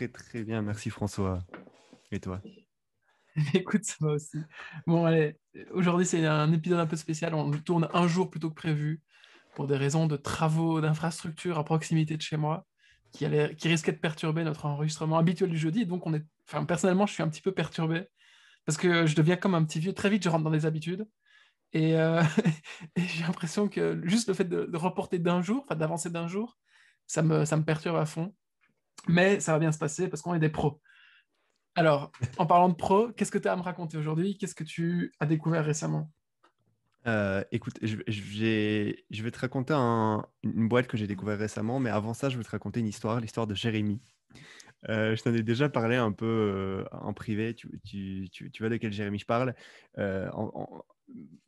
très très bien, merci François. Et toi? Écoute, ça va aussi. Bon, allez, aujourd'hui c'est un épisode un peu spécial. On le tourne un jour plutôt que prévu pour des raisons de travaux d'infrastructure à proximité de chez moi qui risquaient de perturber notre enregistrement habituel du jeudi. Donc, enfin, personnellement, je suis un petit peu perturbé parce que je deviens comme un petit vieux. Très vite, je rentre dans des habitudes et, et j'ai l'impression que juste le fait de reporter d'un jour, enfin d'avancer d'un jour, ça me perturbe à fond. Mais ça va bien se passer parce qu'on est des pros. Alors, en parlant de pro, qu'est-ce que tu as à me raconter aujourd'hui? Qu'est-ce que tu as découvert récemment? Écoute, je vais te raconter une boîte que j'ai découvert récemment, mais avant ça, je vais te raconter une histoire, l'histoire de Jérémy. Je t'en ai déjà parlé un peu en privé, tu vois de quel Jérémy je parle.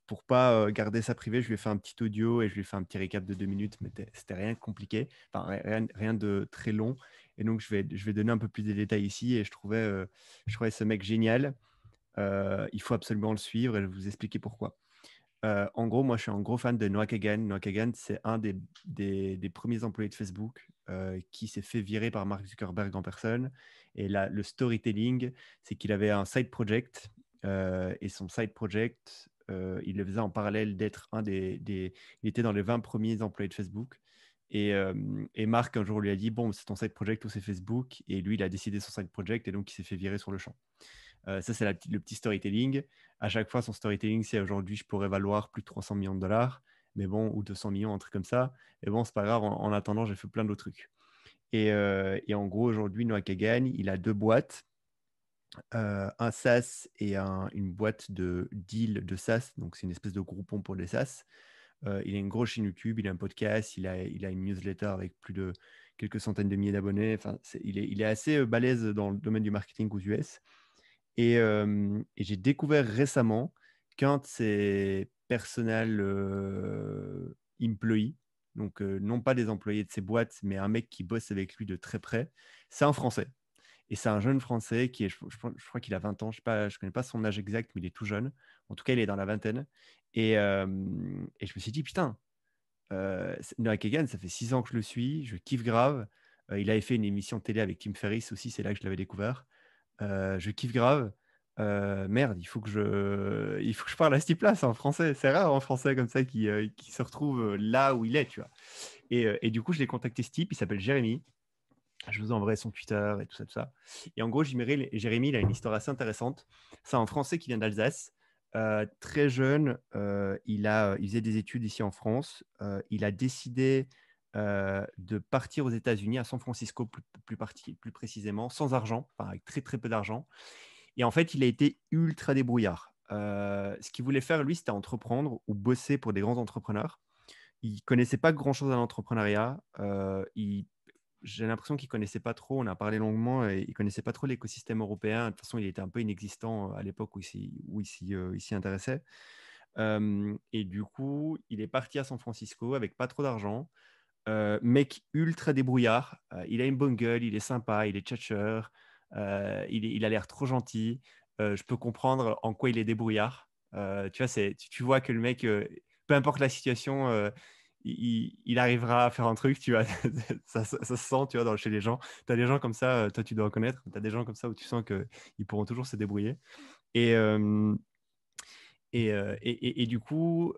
Pour pas garder ça privé, je lui ai fait un petit audio et je lui ai fait un petit récap de 2 minutes, mais c'était rien de compliqué, enfin rien de très long. Et donc, je vais donner un peu plus de détails ici et je trouvais ce mec génial. Il faut absolument le suivre et je vais vous expliquer pourquoi. En gros, moi, je suis un gros fan de Noah Kagan. Noah Kagan, c'est un des premiers employés de Facebook qui s'est fait virer par Mark Zuckerberg en personne. Et là, le storytelling, c'est qu'il avait un side project. Et son side project, il le faisait en parallèle d'être Il était dans les 20 premiers employés de Facebook. Et Mark, un jour, lui a dit, bon, c'est ton side project ou c'est Facebook. Et lui, il a décidé son side project et donc il s'est fait virer sur le champ. Ça, c'est le petit storytelling. À chaque fois, son storytelling, c'est aujourd'hui, je pourrais valoir plus de 300 millions de dollars, mais bon, ou 200 millions, un truc comme ça. Et bon, c'est pas grave, en attendant, j'ai fait plein d'autres trucs. Et en gros, aujourd'hui, Noah Kagan, il a deux boîtes, un SaaS et une boîte de deal de SaaS. Donc, c'est une espèce de groupon pour les SaaS. Il a une grosse chaîne YouTube, il a un podcast, il a une newsletter avec plus de quelques centaines de milliers d'abonnés. Enfin, il est assez balèze dans le domaine du marketing aux US. Et j'ai découvert récemment qu'un de ses personnels employees, donc non pas des employés de ses boîtes, mais un mec qui bosse avec lui de très près, c'est un Français. Et c'est un jeune Français qui est, je crois qu'il a 20 ans, je ne connais pas son âge exact, mais il est tout jeune. En tout cas, il est dans la vingtaine. Et je me suis dit, putain, Noah Kagan, ça fait 6 ans que je le suis, je kiffe grave. Il avait fait une émission de télé avec Tim Ferriss aussi, c'est là que je l'avais découvert. Je kiffe grave. Merde, il faut que je parle à ce type-là, c'est en français. C'est rare en français comme ça qui se retrouve là où il est, tu vois. Et du coup, je l'ai contacté ce type, il s'appelle Jérémy. Je vous enverrai son Twitter et tout ça, tout ça. Et en gros, Jérémy, il a une histoire assez intéressante. C'est un Français qui vient d'Alsace. Très jeune, il faisait des études ici en France. Il a décidé de partir aux États-Unis, à San Francisco plus précisément, sans argent, enfin, avec très très peu d'argent. Et en fait, il a été ultra débrouillard. Ce qu'il voulait faire, lui, c'était entreprendre ou bosser pour des grands entrepreneurs. Il connaissait pas grand-chose à l'entrepreneuriat. J'ai l'impression qu'il connaissait pas trop. On a parlé longuement et il connaissait pas trop l'écosystème européen. De toute façon, il était un peu inexistant à l'époque où il s'y intéressait. Et du coup, il est parti à San Francisco avec pas trop d'argent. Mec ultra débrouillard. Il a une bonne gueule, il est sympa, il est tchatcheur, il a l'air trop gentil. Je peux comprendre en quoi il est débrouillard. Tu vois, tu vois que le mec, peu importe la situation, il arrivera à faire un truc, tu vois. Ça se sent, tu vois, chez les gens. Tu as des gens comme ça, toi, tu dois reconnaître. Tu as des gens comme ça où tu sens qu'ils pourront toujours se débrouiller. Et, et du coup,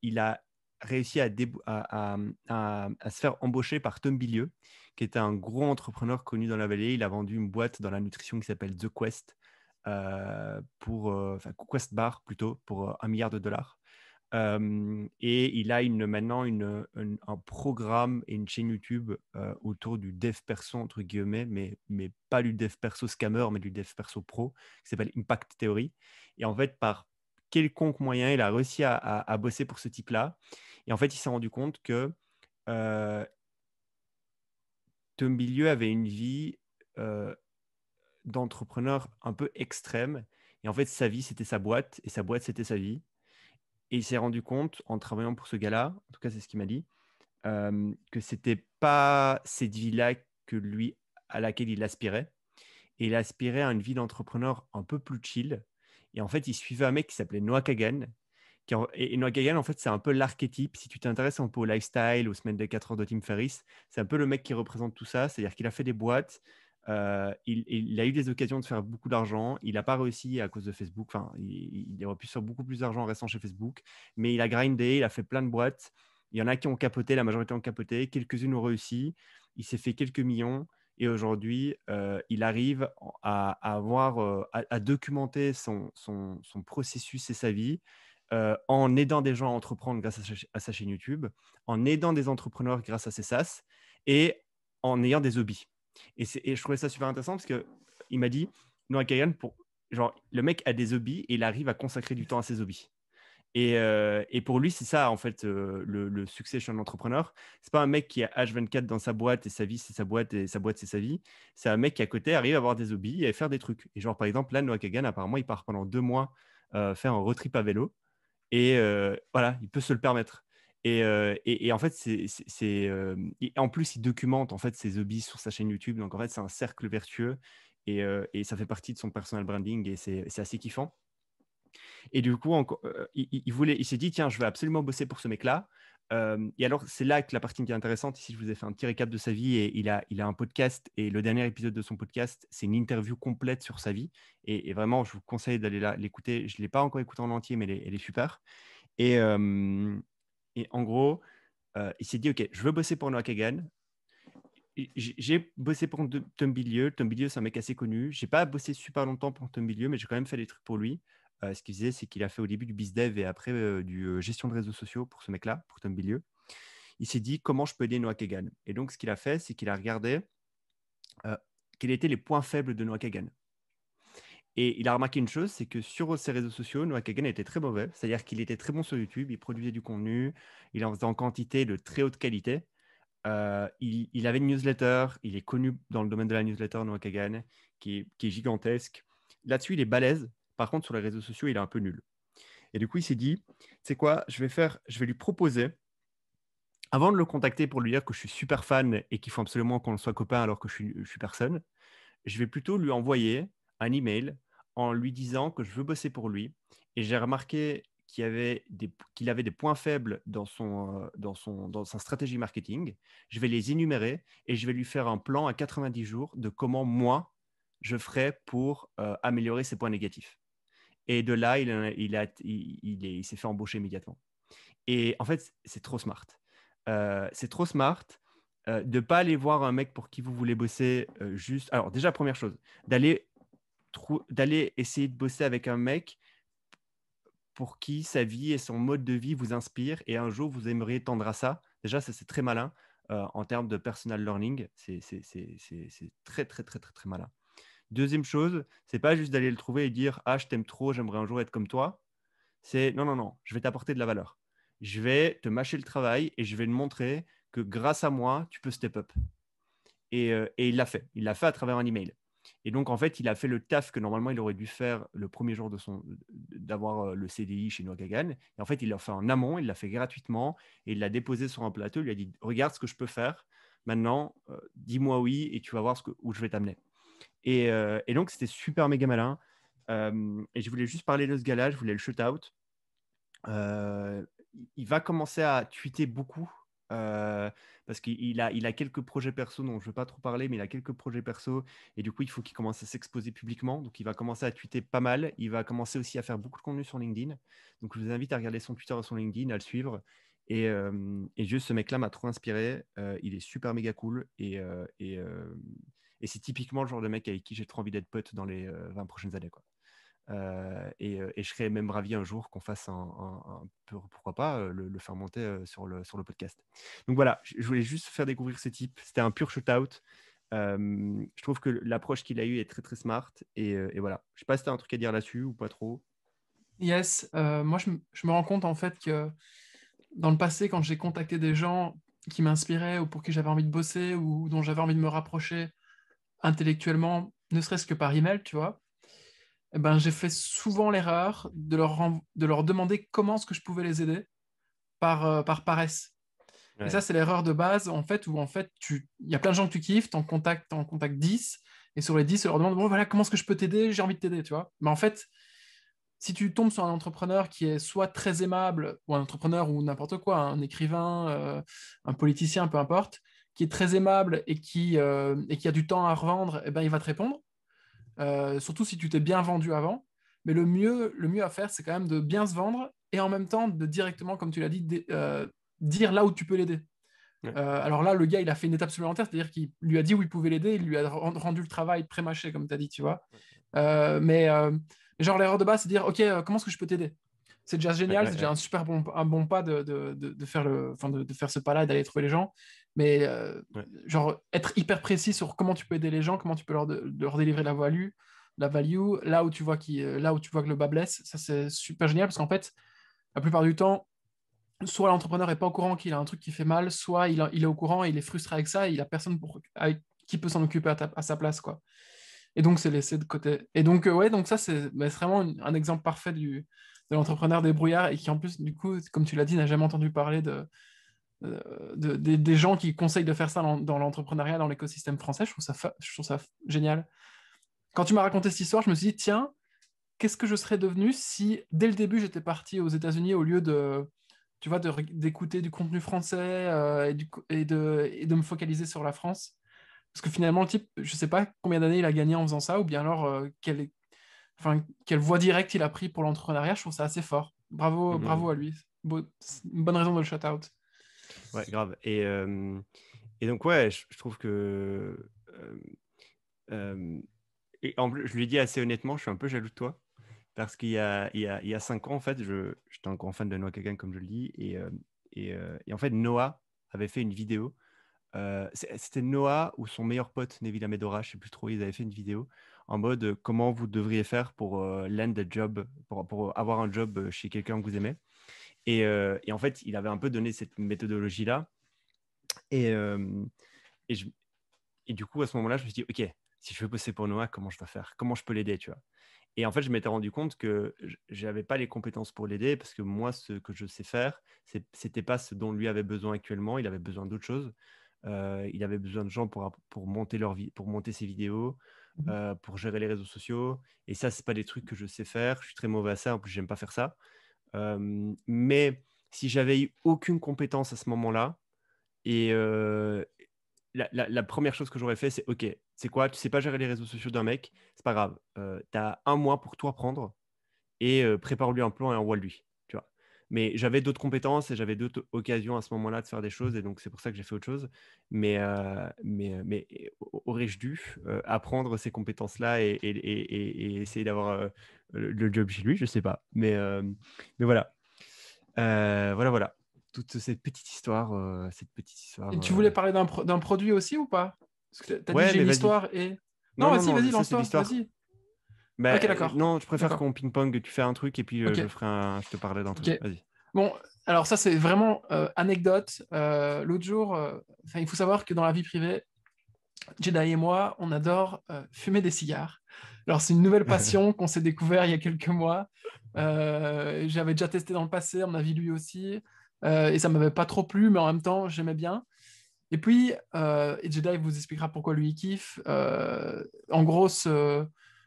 il a réussi à se faire embaucher par Tom Bilieu, qui était un gros entrepreneur connu dans la vallée. Il a vendu une boîte dans la nutrition qui s'appelle The Quest, enfin Quest Bar plutôt, pour 1 milliard de dollars. Et il a maintenant un programme et une chaîne YouTube autour du dev perso, entre guillemets, mais pas du dev perso scammer, mais du dev perso pro, qui s'appelle Impact Theory. Et en fait, par quelconque moyen, il a réussi à bosser pour ce type-là. Et en fait, il s'est rendu compte que euh, Tom Bilieu avait une vie euh, d'entrepreneur un peu extrême. Et en fait, sa vie, c'était sa boîte, et sa boîte, c'était sa vie. Et il s'est rendu compte, en travaillant pour ce gars-là, en tout cas, c'est ce qu'il m'a dit, que c'était pas cette vie-là à laquelle il aspirait. Et il aspirait à une vie d'entrepreneur un peu plus chill. Et en fait, il suivait un mec qui s'appelait Noah Kagan. Et Noah Kagan, en fait, c'est un peu l'archétype. Si tu t'intéresses un peu au lifestyle, aux semaines de 4 heures de Tim Ferriss, c'est un peu le mec qui représente tout ça. C'est-à-dire qu'il a fait des boîtes. Il a eu des occasions de faire beaucoup d'argent. Il n'a pas réussi à cause de Facebook. Enfin, il aurait pu faire beaucoup plus d'argent en restant chez Facebook. Mais il a grindé, il a fait plein de boîtes. Il y en a qui ont capoté, la majorité ont capoté. Quelques-unes ont réussi. Il s'est fait quelques millions. Et aujourd'hui, il arrive à documenter son processus et sa vie en aidant des gens à entreprendre grâce à sa chaîne YouTube, en aidant des entrepreneurs grâce à ses SaaS et en ayant des hobbies. Et je trouvais ça super intéressant parce qu'il m'a dit, Noah Kagan, genre, le mec a des hobbies et il arrive à consacrer du temps à ses hobbies. Et pour lui, c'est ça, en fait, le succès chez un entrepreneur. C'est pas un mec qui est H24 dans sa boîte et sa vie, c'est sa boîte et sa boîte, c'est sa vie. C'est un mec qui, à côté, arrive à avoir des hobbies et à faire des trucs. Et genre, par exemple, là, Noah Kagan, apparemment, il part pendant 2 mois faire un road trip à vélo. Et voilà, il peut se le permettre. Et en fait, et en plus, il documente en fait ses hobbies sur sa chaîne YouTube. Donc, en fait, c'est un cercle vertueux et ça fait partie de son personal branding et c'est assez kiffant. Et du coup, il s'est dit, tiens, je vais absolument bosser pour ce mec-là. Et alors, c'est là que la partie qui est intéressante. Ici, je vous ai fait un petit récap de sa vie et il a un podcast. Et le dernier épisode de son podcast, c'est une interview complète sur sa vie. Et vraiment, je vous conseille d'aller l'écouter. Je ne l'ai pas encore écouté en entier, mais elle est super. Et, et en gros, il s'est dit, OK, je veux bosser pour Noah Kagan. J'ai bossé pour Tom Bilyeu. Tom Bilyeu, c'est un mec assez connu. Je n'ai pas bossé super longtemps pour Tom Bilyeu, mais j'ai quand même fait des trucs pour lui. Ce qu'il faisait, c'est qu'il a fait au début du BizDev et après du gestion de réseaux sociaux pour ce mec-là, pour Tom Bilyeu. Il s'est dit, comment je peux aider Noah Kagan? Et donc, ce qu'il a fait, c'est qu'il a regardé quels étaient les points faibles de Noah Kagan. Et il a remarqué une chose, c'est que sur ses réseaux sociaux, Noah Kagan était très mauvais. C'est-à-dire qu'il était très bon sur YouTube, il produisait du contenu, il en faisait en quantité de très haute qualité. Il avait une newsletter, il est connu dans le domaine de la newsletter, Noah Kagan, qui est gigantesque. Là-dessus, il est balèze. Par contre, sur les réseaux sociaux, il est un peu nul. Et du coup, il s'est dit, c'est quoi, je vais lui proposer, avant de le contacter pour lui dire que je suis super fan et qu'il faut absolument qu'on soit copain alors que je suis personne, je vais plutôt lui envoyer un email en lui disant que je veux bosser pour lui. Et j'ai remarqué qu'il avait des points faibles dans sa stratégie marketing. Je vais les énumérer et je vais lui faire un plan à 90 jours de comment moi, je ferais pour améliorer ses points négatifs. Et de là, il s'est fait embaucher immédiatement. Et en fait, c'est trop smart. C'est trop smart de ne pas aller voir un mec pour qui vous voulez bosser juste. Alors, déjà, première chose, d'aller essayer de bosser avec un mec pour qui sa vie et son mode de vie vous inspirent et un jour vous aimeriez tendre à ça. Déjà, ça, c'est très malin en termes de personal learning. C'est très, très, très, très, très malin. Deuxième chose, c'est pas juste d'aller le trouver et dire « Ah, je t'aime trop, j'aimerais un jour être comme toi ». C'est « Non, non, non, je vais t'apporter de la valeur. Je vais te mâcher le travail et je vais te montrer que grâce à moi, tu peux step up. » Et il l'a fait. Il l'a fait à travers un email. Et donc, en fait, il a fait le taf que normalement il aurait dû faire le premier jour d'avoir le CDI chez Noah Kagan. Et en fait, il l'a fait en amont, il l'a fait gratuitement et il l'a déposé sur un plateau. Il lui a dit « Regarde ce que je peux faire. Maintenant, dis-moi oui et tu vas voir où je vais t'amener. » Et donc, c'était super méga malin. Et je voulais juste parler de ce gars-là, je voulais le shoot-out. Il va commencer à tweeter beaucoup parce qu'il a quelques projets perso dont je ne veux pas trop parler, mais il a quelques projets perso et du coup, il faut qu'il commence à s'exposer publiquement. Donc, il va commencer à tweeter pas mal. Il va commencer aussi à faire beaucoup de contenu sur LinkedIn. Donc, je vous invite à regarder son Twitter et son LinkedIn, à le suivre. Et juste, ce mec-là m'a trop inspiré. Il est super méga cool et c'est typiquement le genre de mec avec qui j'ai trop envie d'être pote dans les 20 prochaines années, quoi. Et je serais même ravi un jour qu'on fasse un peu, pourquoi pas, le faire monter sur le podcast. Donc voilà, je voulais juste faire découvrir ce type. C'était un pur shoot-out. Je trouve que l'approche qu'il a eue est très très smart. Et voilà. Je sais pas si tu as un truc à dire là-dessus ou pas trop. Yes, moi je me rends compte en fait que dans le passé, quand j'ai contacté des gens qui m'inspiraient ou pour qui j'avais envie de bosser ou dont j'avais envie de me rapprocher intellectuellement, ne serait-ce que par email, tu vois, eh ben, j'ai fait souvent l'erreur de leur demander comment est-ce que je pouvais les aider par paresse. Et ça, Ouais. c'est l'erreur de base, en fait, où en fait, il y a plein de gens que tu kiffes, t'en contactes 10, et sur les 10, tu leur demandes, bon, voilà, comment est-ce que je peux t'aider? J'ai envie de t'aider, tu vois. Mais en fait, si tu tombes sur un entrepreneur qui est soit très aimable, ou un entrepreneur ou n'importe quoi, un écrivain, un politicien, peu importe, qui est très aimable et qui a du temps à revendre, eh ben, il va te répondre. Surtout si tu t'es bien vendu avant. Mais le mieux à faire, c'est quand même de bien se vendre et en même temps de directement, comme tu l'as dit, dire là où tu peux l'aider. Ouais. Alors là, le gars, il a fait une étape supplémentaire, c'est-à-dire qu'il lui a dit où il pouvait l'aider, il lui a rendu le travail pré-mâché, comme tu as dit, tu vois. Mais genre, l'erreur de base, c'est de dire, OK, comment est-ce que je peux t'aider? C'est déjà génial, c'est déjà un super bon pas de faire de faire ce pas-là et d'aller trouver les gens. Mais genre, être hyper précis sur comment tu peux aider les gens, comment tu peux leur délivrer la value, là où tu vois que le bas blesse, ça c'est super génial parce qu'en fait, la plupart du temps, soit l'entrepreneur n'est pas au courant qu'il a un truc qui fait mal, soit il est au courant et il est frustré avec ça et il a personne qui peut s'en occuper à sa place, quoi. Et donc, c'est laissé de côté. Et donc, ouais, donc ça, c'est vraiment un exemple parfait de l'entrepreneur débrouillard et qui, en plus, du coup, comme tu l'as dit, n'a jamais entendu parler des gens qui conseillent de faire ça dans l'entrepreneuriat, dans l'écosystème français. Je trouve ça génial. Quand tu m'as raconté cette histoire, je me suis dit, tiens, qu'est-ce que je serais devenu si, dès le début, j'étais parti aux États-Unis au lieu tu vois, d'écouter du contenu français et de me focaliser sur la France. Parce que finalement, le type, je ne sais pas combien d'années il a gagné en faisant ça, ou bien alors quelle voie directe il a pris pour l'entrepreneuriat. Je trouve ça assez fort. Bravo à lui. C'est une bonne raison de le shout-out. Ouais, grave. Et donc, ouais, je trouve que. Et en plus, je lui dis assez honnêtement, je suis un peu jaloux de toi. Parce qu'il y a 5 ans, en fait, j'étais un grand fan de Noah Kagan, comme je le dis. Et en fait, Noah avait fait une vidéo. C'était Noah ou son meilleur pote, Neville Amedora, je ne sais plus trop. Ils avaient fait une vidéo en mode comment vous devriez faire pour land a job, pour avoir un job chez quelqu'un que vous aimez. Et en fait, il avait un peu donné cette méthodologie-là. Et, euh, et, je- et du coup, à ce moment-là, je me suis dit, OK, si je veux bosser pour Noah, comment je dois faire? Comment je peux l'aider, tu vois? Et en fait, je m'étais rendu compte que je n'avais pas les compétences pour l'aider parce que moi, ce que je sais faire, c'était pas ce dont lui avait besoin actuellement. Il avait besoin d'autre chose. Il avait besoin de gens pour monter pour monter ses vidéos, pour gérer les réseaux sociaux. Et ça, c'est pas des trucs que je sais faire. Je suis très mauvais à ça. En plus, j'aime pas faire ça. Mais si j'avais eu aucune compétence à ce moment-là, et la première chose que j'aurais fait, c'est OK, c'est quoi? Tu sais pas gérer les réseaux sociaux d'un mec, c'est pas grave. Tu as un mois pour tout apprendre et prépare-lui un plan et envoie-lui. Tu vois. Mais j'avais d'autres compétences et j'avais d'autres occasions à ce moment-là de faire des choses et donc c'est pour ça que j'ai fait autre chose. Mais aurais-je dû apprendre ces compétences-là et essayer d'avoir le job chez lui? Je sais pas. Mais voilà. Voilà. Toute cette petite histoire. Et tu voulais parler d'un produit aussi ou pas? Parce que tu as dit Ouais, j'ai mais une vas-y. histoire et... Non, Non, non, non, vas-y, ça c'est lance-toi, l'histoire. vas-y. Bah, Ok, d'accord. non, je préfère D'accord. qu'on ping-pong, tu fais un truc et puis Ok, je te parlerai d'un truc. ok. Vas-y. Bon, alors ça, c'est vraiment anecdote. L'autre jour, il faut savoir que dans la vie privée, Jedi et moi, on adore fumer des cigares. Alors, c'est une nouvelle passion qu'on s'est découvert il y a quelques mois. J'avais déjà testé dans le passé, à mon avis, lui aussi. Et ça m'avait pas trop plu, mais en même temps, j'aimais bien. Et puis, et Jedi vous expliquera pourquoi lui, il kiffe. En gros,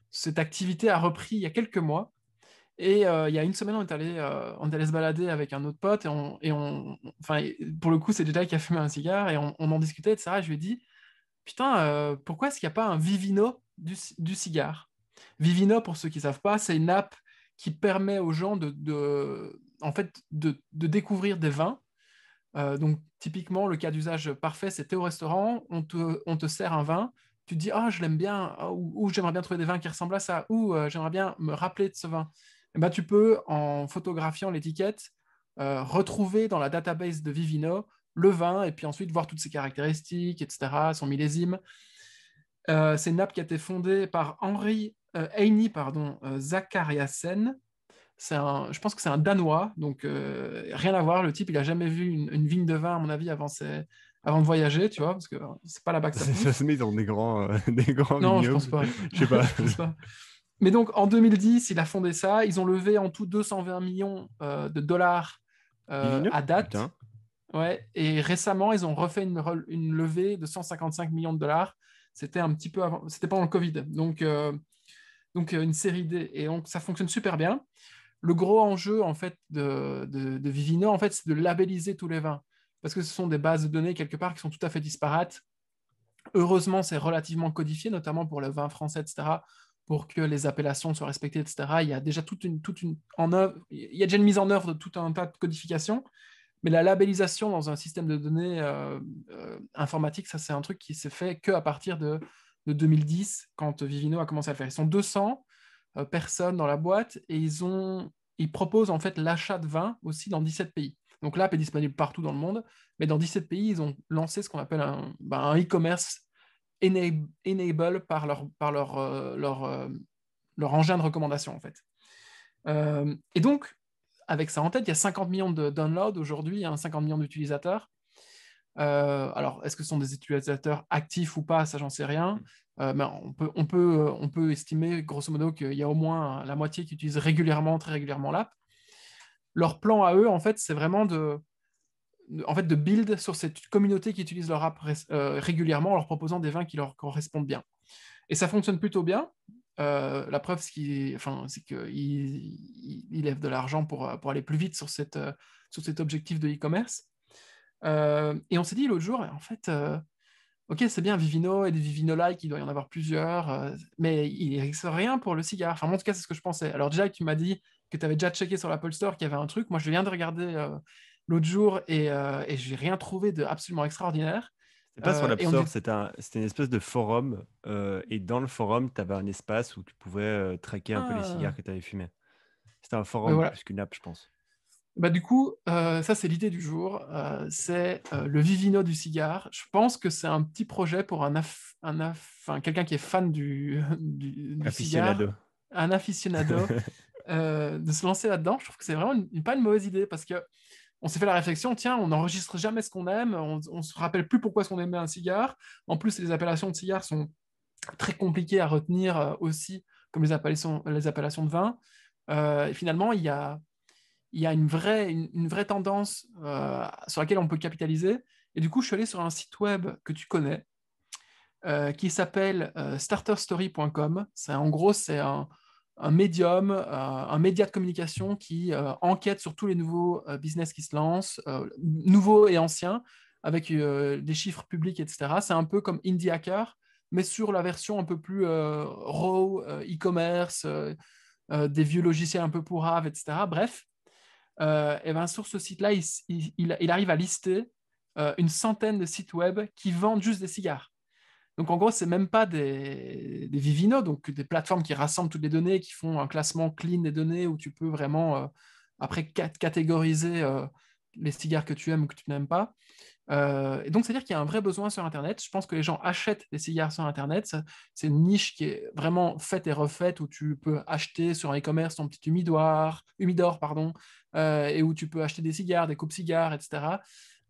cette activité a repris il y a quelques mois. Et il y a une semaine, on est allé se balader avec un autre pote enfin, pour le coup, c'est Jedi qui a fumé un cigare et on en discutait, etc. Et je lui ai dit, putain, pourquoi est-ce qu'il n'y a pas un Vivino du cigare? Vivino, pour ceux qui ne savent pas, c'est une app qui permet aux gens en fait, de découvrir des vins. Donc, typiquement, le cas d'usage parfait, c'est t'es au restaurant, on te sert un vin, tu te dis, ah, je l'aime bien, ah, ou j'aimerais bien trouver des vins qui ressemblent à ça, ou j'aimerais bien me rappeler de ce vin. Et ben, tu peux, en photographiant l'étiquette, retrouver dans la database de Vivino le vin, et puis ensuite voir toutes ses caractéristiques, etc., son millésime. C'est une app qui a été fondée par Heini, Zachariasen. Je pense que c'est un Danois, donc rien à voir. Le type, il a jamais vu une vigne de vin, à mon avis, avant de voyager, tu vois, parce que c'est pas là-bas que ça Ça pousse. se met dans des grands Non, je pense vignobles. pas. Je sais pas. Je pense pas. Mais donc, en 2010, il a fondé ça. Ils ont levé en tout 220 millions de dollars Vivino? à date. Putain. Ouais. Et récemment, ils ont refait une levée de 155 millions de dollars. C'était un petit peu avant, c'était pendant le Covid. Donc une série D. Et donc, ça fonctionne super bien. Le gros enjeu en fait de Vivino, en fait, c'est de labelliser tous les vins. parce que ce sont des bases de données quelque part qui sont tout à fait disparates. Heureusement, c'est relativement codifié, notamment pour le vin français, etc., pour que les appellations soient respectées, etc. Il y a déjà il y a déjà une mise en œuvre de tout un tas de codifications, mais la labellisation dans un système de données informatique, ça c'est un truc qui s'est fait qu'à partir de 2010, quand Vivino a commencé à le faire. Ils sont 200 personnes dans la boîte et ils proposent en fait l'achat de vin aussi dans 17 pays. Donc l'app est disponible partout dans le monde, mais dans 17 pays, ils ont lancé ce qu'on appelle un e-commerce enable leur engin de recommandation en fait. Et donc, avec ça en tête, il y a 50 millions de downloads aujourd'hui, 50 millions d'utilisateurs. Alors, est-ce que ce sont des utilisateurs actifs ou pas, ça j'en sais rien. Mais on peut estimer grosso modo qu'il y a au moins la moitié qui utilise régulièrement, très régulièrement l'app. Leur plan à eux, en fait, c'est vraiment de build sur cette communauté qui utilise leur app régulièrement en leur proposant des vins qui leur correspondent bien. Et ça fonctionne plutôt bien. La preuve, c'est qu'ils lèvent de l'argent pour aller plus vite sur cet objectif de e-commerce. Et on s'est dit l'autre jour, en fait, ok, c'est bien Vivino et des Vivino-like, il doit y en avoir plusieurs, mais il n'existe rien pour le cigare. Enfin, moi, en tout cas, c'est ce que je pensais. Alors, déjà, tu m'as dit que tu avais déjà checké sur l'Apple Store qu'il y avait un truc. Moi, je viens de regarder l'autre jour et je n'ai rien trouvé d'absolument extraordinaire. C'est pas sur l'App Et on Store, dit, c'était une espèce de forum. Et dans le forum, tu avais un espace où tu pouvais traquer un peu les cigares ah, que tu avais fumés. C'était un ben forum voilà. plus qu'une app, je pense. Bah, du coup, ça, c'est l'idée du jour. C'est le Vivino du cigare. Je pense que c'est un petit projet pour enfin, quelqu'un qui est fan du cigare, Aficionado. un aficionado, de se lancer là-dedans. Je trouve que c'est vraiment pas une mauvaise idée parce que on s'est fait la réflexion, tiens, on n'enregistre jamais ce qu'on aime, on se rappelle plus pourquoi est-ce qu'on aimait un cigare. En plus, les appellations de cigares sont très compliquées à retenir aussi, comme les appellations de vin. Et finalement, il y a une vraie tendance sur laquelle on peut capitaliser. Et du coup, je suis allé sur un site web que tu connais, qui s'appelle starterstory.com. En gros, c'est un médium, un média de communication qui enquête sur tous les nouveaux business qui se lancent, nouveaux et anciens, avec des chiffres publics, etc. C'est un peu comme Indie Hacker, mais sur la version un peu plus raw, e-commerce, des vieux logiciels un peu pourraves, etc. Bref, et ben sur ce site-là, il arrive à lister une centaine de sites web qui vendent juste des cigares. Donc en gros, c'est même pas des Vivino, donc des plateformes qui rassemblent toutes les données, qui font un classement clean des données où tu peux vraiment après catégoriser les cigares que tu aimes ou que tu n'aimes pas. Et donc, c'est-à-dire qu'il y a un vrai besoin sur Internet. Je pense que les gens achètent des cigares sur Internet. C'est une niche qui est vraiment faite et refaite où tu peux acheter sur un e-commerce ton petit humidor, pardon, et où tu peux acheter des cigares, des coupes-cigares, etc.,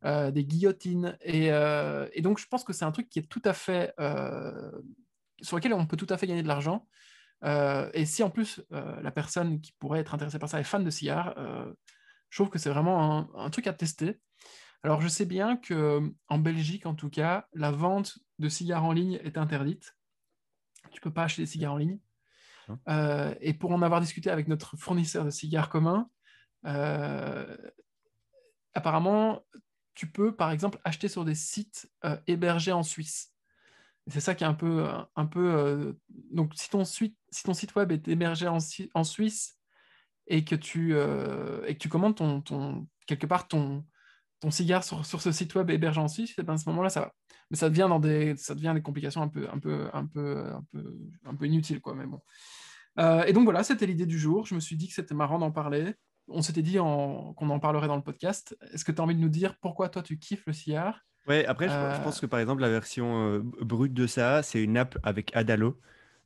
des guillotines. Et donc, je pense que c'est un truc qui est tout à fait sur lequel on peut tout à fait gagner de l'argent. Et si en plus la personne qui pourrait être intéressée par ça est fan de cigares, je trouve que c'est vraiment un truc à tester. Alors, je sais bien que en Belgique, en tout cas, la vente de cigares en ligne est interdite. Tu peux pas acheter des cigares en ligne. Hein. Et pour en avoir discuté avec notre fournisseur de cigares commun, euh, apparemment, tu peux, par exemple, acheter sur des sites hébergés en Suisse. Et c'est ça qui est donc, si ton site web est hébergé en Suisse et et que tu commandes quelque part ton cigare sur ce site web hébergé en Suisse, et ben à ce moment-là, ça va. Mais ça devient des complications un peu inutiles, quoi. Mais bon. Et donc voilà, c'était l'idée du jour. Je me suis dit que c'était marrant d'en parler. On s'était dit qu'on en parlerait dans le podcast. Est-ce que tu as envie de nous dire pourquoi toi tu kiffes le cigare? Ouais, après, je Euh, pense que par exemple, la version brute de ça, c'est une app avec Adalo.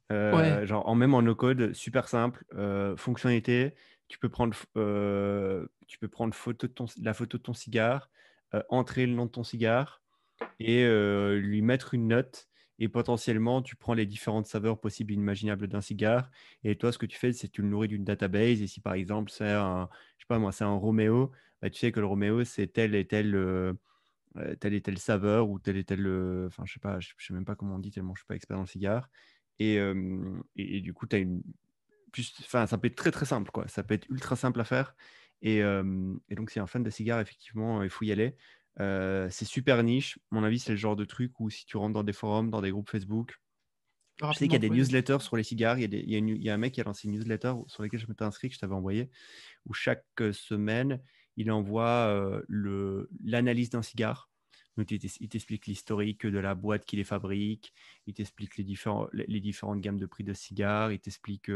ouais, Genre, même en no-code, super simple. Fonctionnalité, tu peux prendre la photo de ton cigare, entrer le nom de ton cigare et lui mettre une note. Et potentiellement, tu prends les différentes saveurs possibles et imaginables d'un cigare. Et toi, ce que tu fais, c'est que tu le nourris d'une database. Et si par exemple, je sais pas moi, c'est un Romeo, bah, tu sais que le Romeo, c'est telle et telle saveur ou telle et telle. Enfin, je sais pas, je sais même pas comment on dit tellement je suis pas expert dans le cigare. Et du coup, tu as une. Enfin, ça peut être très très simple, quoi. Ça peut être ultra simple à faire. Et donc, si un fan de cigare, effectivement, il faut y aller. C'est super niche. À mon avis, c'est le genre de truc où si tu rentres dans des forums, dans des groupes Facebook, je sais qu'il y a Rapidement des trouver des newsletters solutions. sur les cigares. Il y a un mec qui a lancé une newsletter sur laquelle je m'étais inscrit, que je t'avais envoyé, où chaque semaine, il envoie l'analyse d'un cigare. Donc, il t'explique l'historique de la boîte qui les fabrique, il t'explique les différentes gammes de prix de cigares, il t'explique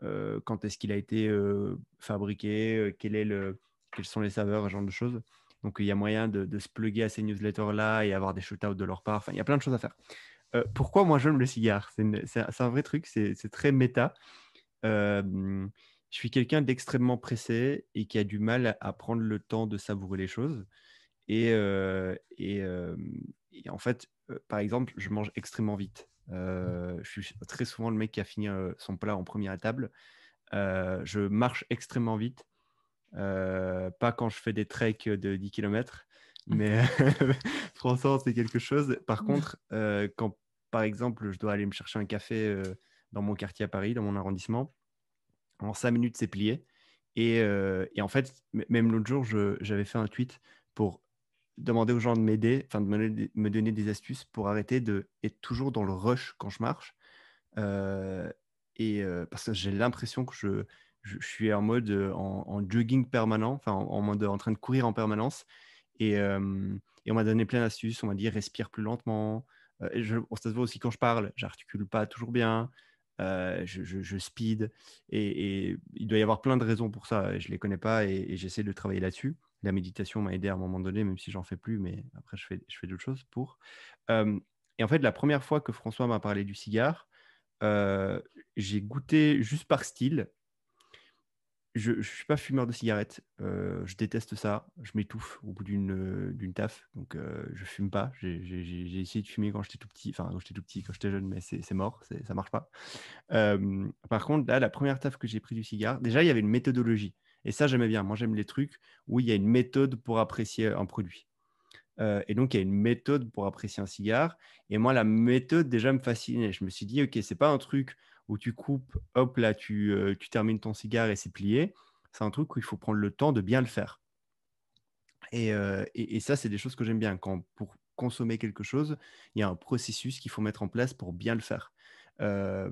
quand est-ce qu'il a été fabriqué, quelles sont les saveurs, ce genre de choses. Donc, il y a moyen de se plugger à ces newsletters-là et avoir des shootouts de leur part. Enfin, il y a plein de choses à faire. Pourquoi moi j'aime le cigare? C'est un vrai truc, c'est très méta. Je suis quelqu'un d'extrêmement pressé et qui a du mal à prendre le temps de savourer les choses. Et, et en fait, par exemple, je mange extrêmement vite. Je suis très souvent le mec qui a fini son plat en première table. Je marche extrêmement vite. Pas quand je fais des treks de 10 km, mais François, c'est quelque chose. Par contre, quand par exemple, je dois aller me chercher un café dans mon quartier à Paris, dans mon arrondissement, en 5 minutes, c'est plié. Et en fait, même l'autre jour, j'avais fait un tweet pour demander aux gens de m'aider, enfin de me donner des astuces pour arrêter d'être toujours dans le rush quand je marche. Euh, parce que j'ai l'impression que je suis en mode en jogging permanent, enfin en mode en train de courir en permanence. Et on m'a donné plein d'astuces. On m'a dit respire plus lentement. Ça se voit aussi quand je parle, j'articule pas toujours bien. Je speed. Et il doit y avoir plein de raisons pour ça. Je les connais pas et j'essaie de travailler là-dessus. La méditation m'a aidé à un moment donné, même si j'en fais plus, mais après je fais d'autres choses pour. Euh, et en fait, la première fois que François m'a parlé du cigare, euh, j'ai goûté juste par style. Je ne suis pas fumeur de cigarettes. Je déteste ça. Je m'étouffe au bout d'une taf. Donc, je fume pas. J'ai essayé de fumer quand j'étais tout petit. Enfin, quand j'étais tout petit, quand j'étais jeune, mais c'est mort. Ça marche pas. Par contre, là, la première taf que j'ai pris du cigare, déjà, il y avait une méthodologie. Et ça, j'aimais bien. Moi, j'aime les trucs où il y a une méthode pour apprécier un produit. Et donc, il y a une méthode pour apprécier un cigare. Et moi, la méthode déjà me fascinait. Je me suis dit, OK, c'est pas un truc où tu coupes, hop, là, tu termines ton cigare et c'est plié. C'est un truc où il faut prendre le temps de bien le faire. Et ça, c'est des choses que j'aime bien. Quand pour consommer quelque chose, il y a un processus qu'il faut mettre en place pour bien le faire. Euh,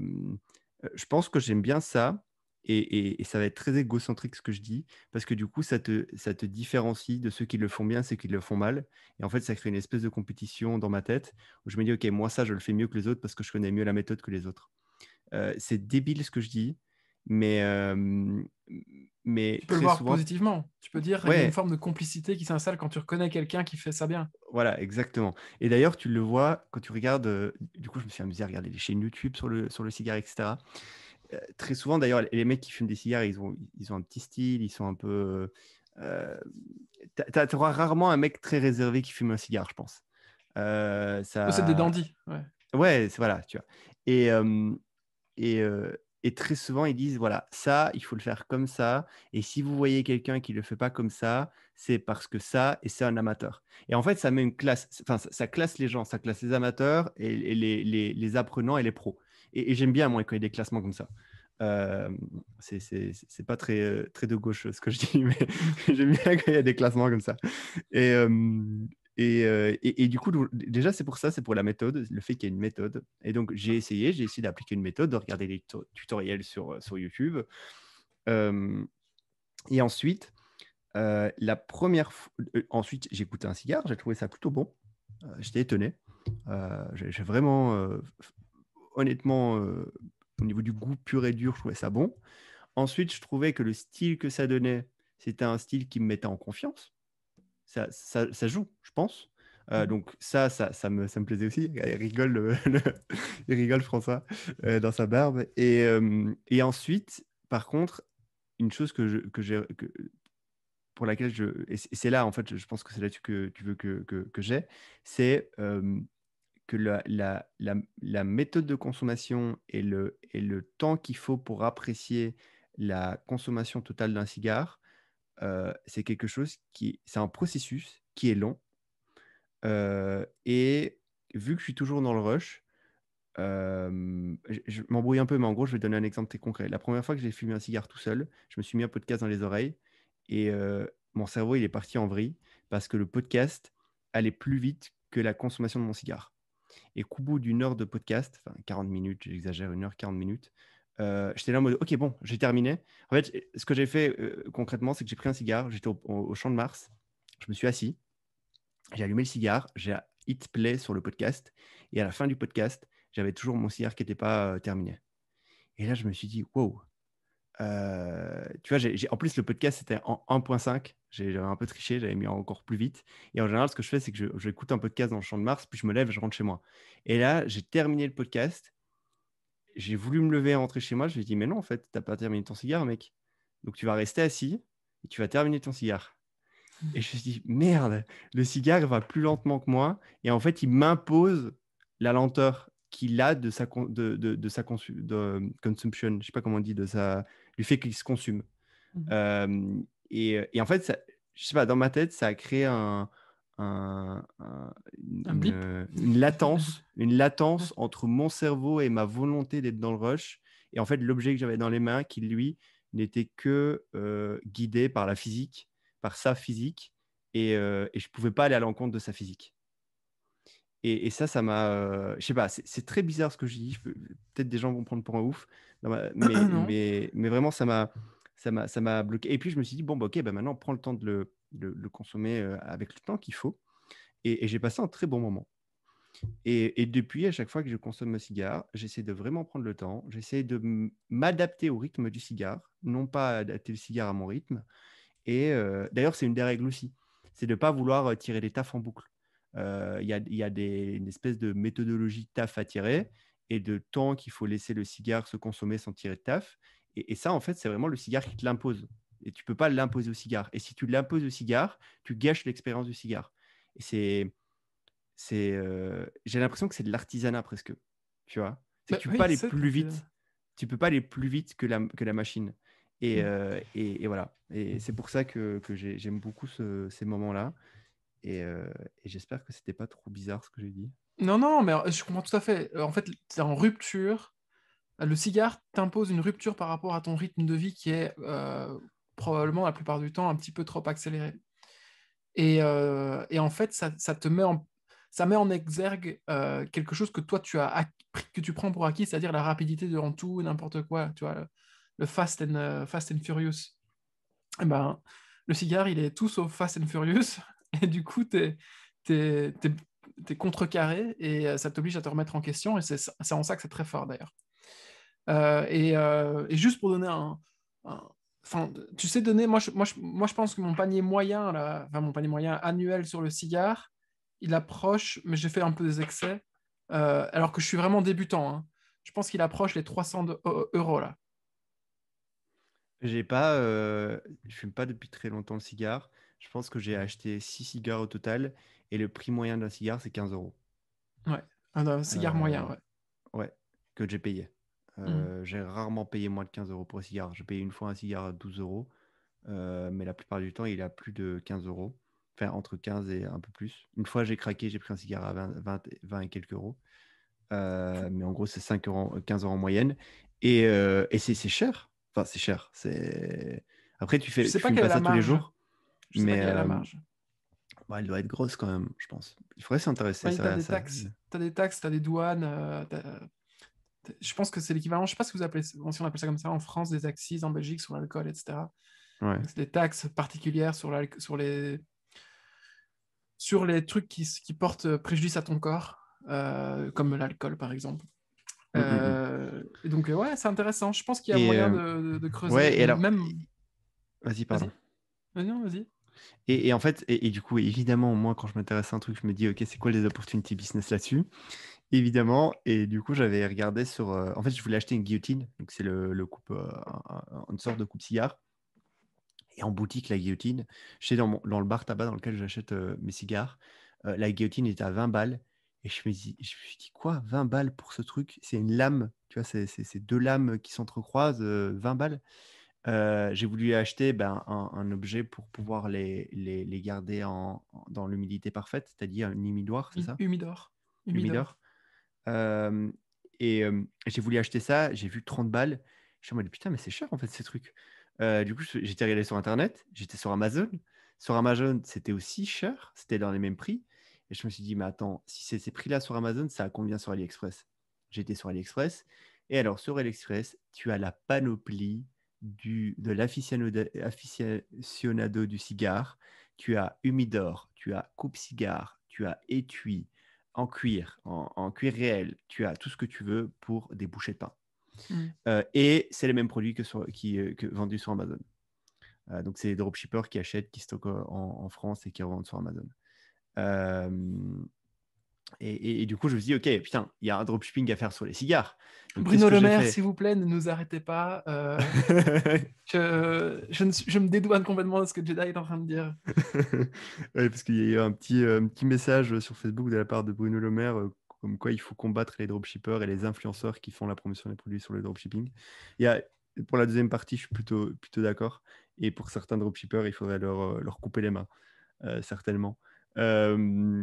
je pense que j'aime bien ça. Et ça va être très égocentrique ce que je dis, parce que du coup, ça te différencie de ceux qui le font bien, ceux qui le font mal. Et en fait, ça crée une espèce de compétition dans ma tête où je me dis, OK, moi, ça, je le fais mieux que les autres parce que je connais mieux la méthode que les autres. C'est débile ce que je dis, mais, euh, mais Tu peux le très voir souvent, positivement. Tu peux dire il y a une ouais, forme de complicité qui s'installe quand tu reconnais quelqu'un qui fait ça bien. voilà, exactement. Et d'ailleurs, tu le vois quand tu regardes, du coup, je me suis amusé à regarder les chaînes YouTube sur le cigare, etc. Très souvent, d'ailleurs, les mecs qui fument des cigares, ils ont un petit style, ils sont un peu. T'auras rarement un mec très réservé qui fume un cigare, je pense. Eux, c'est des Ça. dandys. Ouais. Ouais, voilà, tu vois. Et, et, euh, et très souvent, ils disent, voilà, ça, il faut le faire comme ça. Et si vous voyez quelqu'un qui ne le fait pas comme ça, c'est parce que ça, et c'est un amateur. Et en fait, ça met une classe, enfin, ça classe les gens, ça classe les amateurs et les apprenants et les pros. Et j'aime bien, moi, quand il y a des classements comme ça. Euh, c'est pas très de gauche ce que je dis, mais j'aime bien quand il y a des classements comme ça. Et, et du coup, déjà, c'est pour ça, c'est pour la méthode, le fait qu'il y ait une méthode. Et donc, j'ai essayé d'appliquer une méthode, de regarder les tutoriels sur YouTube. Euh, et ensuite, ensuite, j'ai goûté un cigare, j'ai trouvé ça plutôt bon. J'étais étonné. J'ai vraiment, honnêtement, au niveau du goût pur et dur, je trouvais ça bon. Ensuite, je trouvais que le style que ça donnait, c'était un style qui me mettait en confiance. Ça joue, je pense. Donc ça me plaisait aussi. Il rigole, il rigole François dans sa barbe. Et ensuite, par contre, une chose pour laquelle et c'est là, en fait, je pense que c'est là-dessus que tu veux que j'ai, c'est que la méthode de consommation et le temps qu'il faut pour apprécier la consommation totale d'un cigare, c'est quelque chose c'est un processus qui est long. Et vu que je suis toujours dans le rush, je m'embrouille un peu, mais en gros, je vais donner un exemple très concret. La première fois que j'ai fumé un cigare tout seul, je me suis mis un podcast dans les oreilles et mon cerveau, il est parti en vrille parce que le podcast allait plus vite que la consommation de mon cigare. Et qu'au bout d'une heure de podcast, enfin 40 minutes, j'exagère, 1 heure, 40 minutes, j'étais là en mode, OK, bon, j'ai terminé. En fait, ce que j'ai fait concrètement, c'est que j'ai pris un cigare, j'étais au Champ de Mars, je me suis assis, j'ai allumé le cigare, j'ai hit play sur le podcast, et à la fin du podcast, j'avais toujours mon cigare qui n'était pas terminé. Et là, je me suis dit, wow. Tu vois, en plus, le podcast, c'était en 1.5. J'avais un peu triché, j'avais mis encore plus vite. Et en général, ce que je fais, c'est que j'écoute un podcast dans le Champ de Mars, puis je me lève et je rentre chez moi. Et là, j'ai terminé le podcast. J'ai voulu me lever et rentrer chez moi. Je me suis dit, mais non, en fait, tu n'as pas terminé ton cigare, mec. Donc, tu vas rester assis et tu vas terminer ton cigare. Et je me suis dit, merde, le cigare il va plus lentement que moi. Et en fait, il m'impose la lenteur qu'il a de sa consumption. Je ne sais pas comment on dit, du fait qu'il se consume. Et en fait, je sais pas, dans ma tête, ça a créé un- un- Un blip. une latence entre mon cerveau et ma volonté d'être dans le rush. Et en fait, l'objet que j'avais dans les mains, qui lui n'était que guidé par la physique, par sa physique, et je pouvais pas aller à l'encontre de sa physique. Et ça m'a, je sais pas, c'est très bizarre ce que je dis. Peut-être des gens vont prendre pour un ouf, mais, Non. mais vraiment ça m'a bloqué. Et puis je me suis dit bon bah, ok, bah maintenant prends le temps de le consommer avec le temps qu'il faut. Et j'ai passé un très bon moment. Et depuis, à chaque fois que je consomme un cigare, j'essaie de vraiment prendre le temps. J'essaie de m'adapter au rythme du cigare, non pas adapter le cigare à mon rythme. Et d'ailleurs, c'est une des règles aussi, c'est de ne pas vouloir tirer des tafs en boucle. Il y a une espèce de méthodologie taf à tirer et de temps qu'il faut laisser le cigare se consommer sans tirer de taf. Et ça, en fait, c'est vraiment le cigare qui te l'impose. Et tu ne peux pas l'imposer au cigare. Et si tu l'imposes au cigare, tu gâches l'expérience du cigare. Et j'ai l'impression que c'est de l'artisanat presque. Tu vois, c'est que Bah tu peux pas oui, aller c'est plus vite. Tu peux pas aller plus vite que la machine. Et, Mm. euh, et, et voilà. Et c'est pour ça que j'aime beaucoup ces moments-là. Et j'espère que c'était pas trop bizarre ce que j'ai dit. Non, non, mais je comprends tout à fait. En fait, tu es en rupture. Le cigare t'impose une rupture par rapport à ton rythme de vie qui est probablement la plupart du temps un petit peu trop accéléré. Et en fait, ça met en exergue quelque chose que toi que tu prends pour acquis, c'est-à-dire la rapidité devant tout, n'importe quoi, tu vois, le fast and furious. Eh ben, le cigare, il est tout sauf fast and furious, et du coup, t'es contrecarré, et ça t'oblige à te remettre en question, et c'est en ça que c'est très fort d'ailleurs. Et juste pour donner enfin, tu sais donner, moi, je pense que mon panier moyen, là, enfin, mon panier moyen annuel sur le cigare, il approche, mais j'ai fait un peu des excès, alors que je suis vraiment débutant, hein. Je pense qu'il approche les 300 euros, là. J'ai pas, je fume pas depuis très longtemps le cigare. Je pense que j'ai acheté 6 cigares au total. Et le prix moyen d'un cigare, c'est 15 euros. Ouais, un cigare moyen, Euh, ouais. ouais, que j'ai payé. Mm. J'ai rarement payé moins de 15 euros pour un cigare. J'ai payé une fois un cigare à 12 euros. Mais la plupart du temps, il est à plus de 15 euros. Enfin, entre 15 et un peu plus. Une fois, j'ai craqué, j'ai pris un cigare à 20 et quelques euros. Mais en gros, c'est 5 euros, 15 euros en moyenne. Et c'est cher. Enfin, c'est cher. Après, Je sais tu pas fumes quelle pas est la ça tous les marge. jours. Je sais pas Mais quelle est la marge. bah, elle doit être grosse quand même, je pense. Il faudrait s'intéresser Ouais, ça, t'as à des ça. taxes, t'as des taxes, t'as des douanes, je pense que c'est l'équivalent, je sais pas ce que vous appelez, si on appelle ça comme ça en France, des accises, en Belgique sur l'alcool, etc. Ouais. Donc, c'est des taxes particulières sur les trucs qui portent préjudice à ton corps, comme l'alcool par exemple. Mm, mm, mm. Et donc, ouais, c'est intéressant. Je pense qu'il y a Et moyen de creuser. ouais, Et et alors, même. vas-y, pardon. Vas-y. Non, vas-y. Et en fait, et du coup, évidemment, moi, quand je m'intéresse à un truc, je me dis, OK, c'est quoi les opportunités business là-dessus? Évidemment. Et du coup, j'avais regardé sur. En fait, je voulais acheter une guillotine. Donc, c'est le coupe, une sorte de coupe-cigare. Et en boutique, la guillotine, je sais, dans le bar tabac dans lequel j'achète mes cigares, la guillotine était à 20 balles. Et je me suis dit, quoi, 20 balles pour ce truc? C'est une lame, tu vois, c'est deux lames qui s'entrecroisent, 20 balles. J'ai voulu acheter un objet pour pouvoir les garder dans l'humidité parfaite, c'est-à-dire une humidoire, c'est ça? Humidor. Humidor. Humidor. Euh, et j'ai voulu acheter ça, j'ai vu 30 balles. Je me suis dit, putain, mais c'est cher en fait ces trucs. Du coup, j'étais regardé sur Internet, j'étais sur Amazon. Sur Amazon, c'était aussi cher, c'était dans les mêmes prix. Et je me suis dit, mais attends, si c'est ces prix-là sur Amazon, ça a combien sur AliExpress? J'étais sur AliExpress. Et alors, sur AliExpress, tu as la panoplie de l'aficionado du cigare. Tu as humidor, tu as coupe-cigare, tu as étui en cuir, en cuir réel. Tu as tout ce que tu veux pour des bouchées de pain. Mm. Et c'est les mêmes produits que vendus sur Amazon. Donc, c'est les dropshippers qui achètent, qui stockent en France et qui revendent sur Amazon. Euh, et du coup, je me suis dit, OK, putain, il y a un dropshipping à faire sur les cigares. Donc, qu'est-ce Bruno que Le j'ai Maire, fait? s'il vous plaît, ne nous arrêtez pas. Je me dédouane complètement de ce que Jedi est en train de dire. Ouais, parce qu'il y a eu un petit message sur Facebook de la part de Bruno Le Maire, comme quoi il faut combattre les dropshippers et les influenceurs qui font la promotion des produits sur le dropshipping. Pour la deuxième partie, je suis plutôt d'accord. Et pour certains dropshippers, il faudrait leur couper les mains, certainement. Mais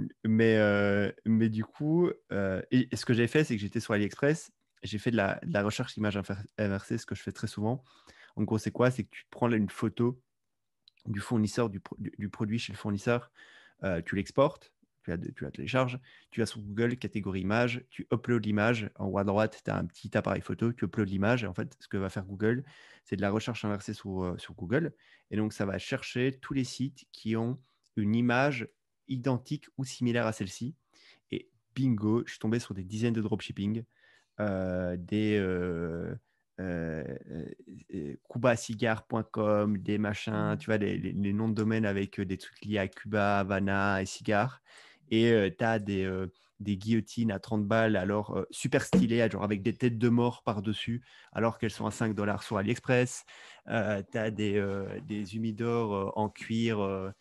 du coup, et ce que j'ai fait, c'est que j'étais sur AliExpress, j'ai fait de la recherche image inversée, ce que je fais très souvent. En gros, c'est quoi? C'est que tu prends là une photo du fournisseur, du produit chez le fournisseur, tu l'exportes, tu la télécharges, tu vas sur Google, catégorie image, tu uploads l'image, en haut à droite, tu as un petit appareil photo, tu uploads l'image, et en fait, ce que va faire Google, c'est de la recherche inversée sur Google, et donc ça va chercher tous les sites qui ont une image identique ou similaire à celle-ci, et bingo, je suis tombé sur des dizaines de dropshipping, kubacigare.com, des machins, tu vois, les noms de domaine avec des trucs liés à Cuba, Havana et cigares. Et tu as des guillotines à 30 balles, alors super stylées, genre avec des têtes de mort par-dessus, alors qu'elles sont à 5 dollars sur AliExpress. Tu as des humidors en cuir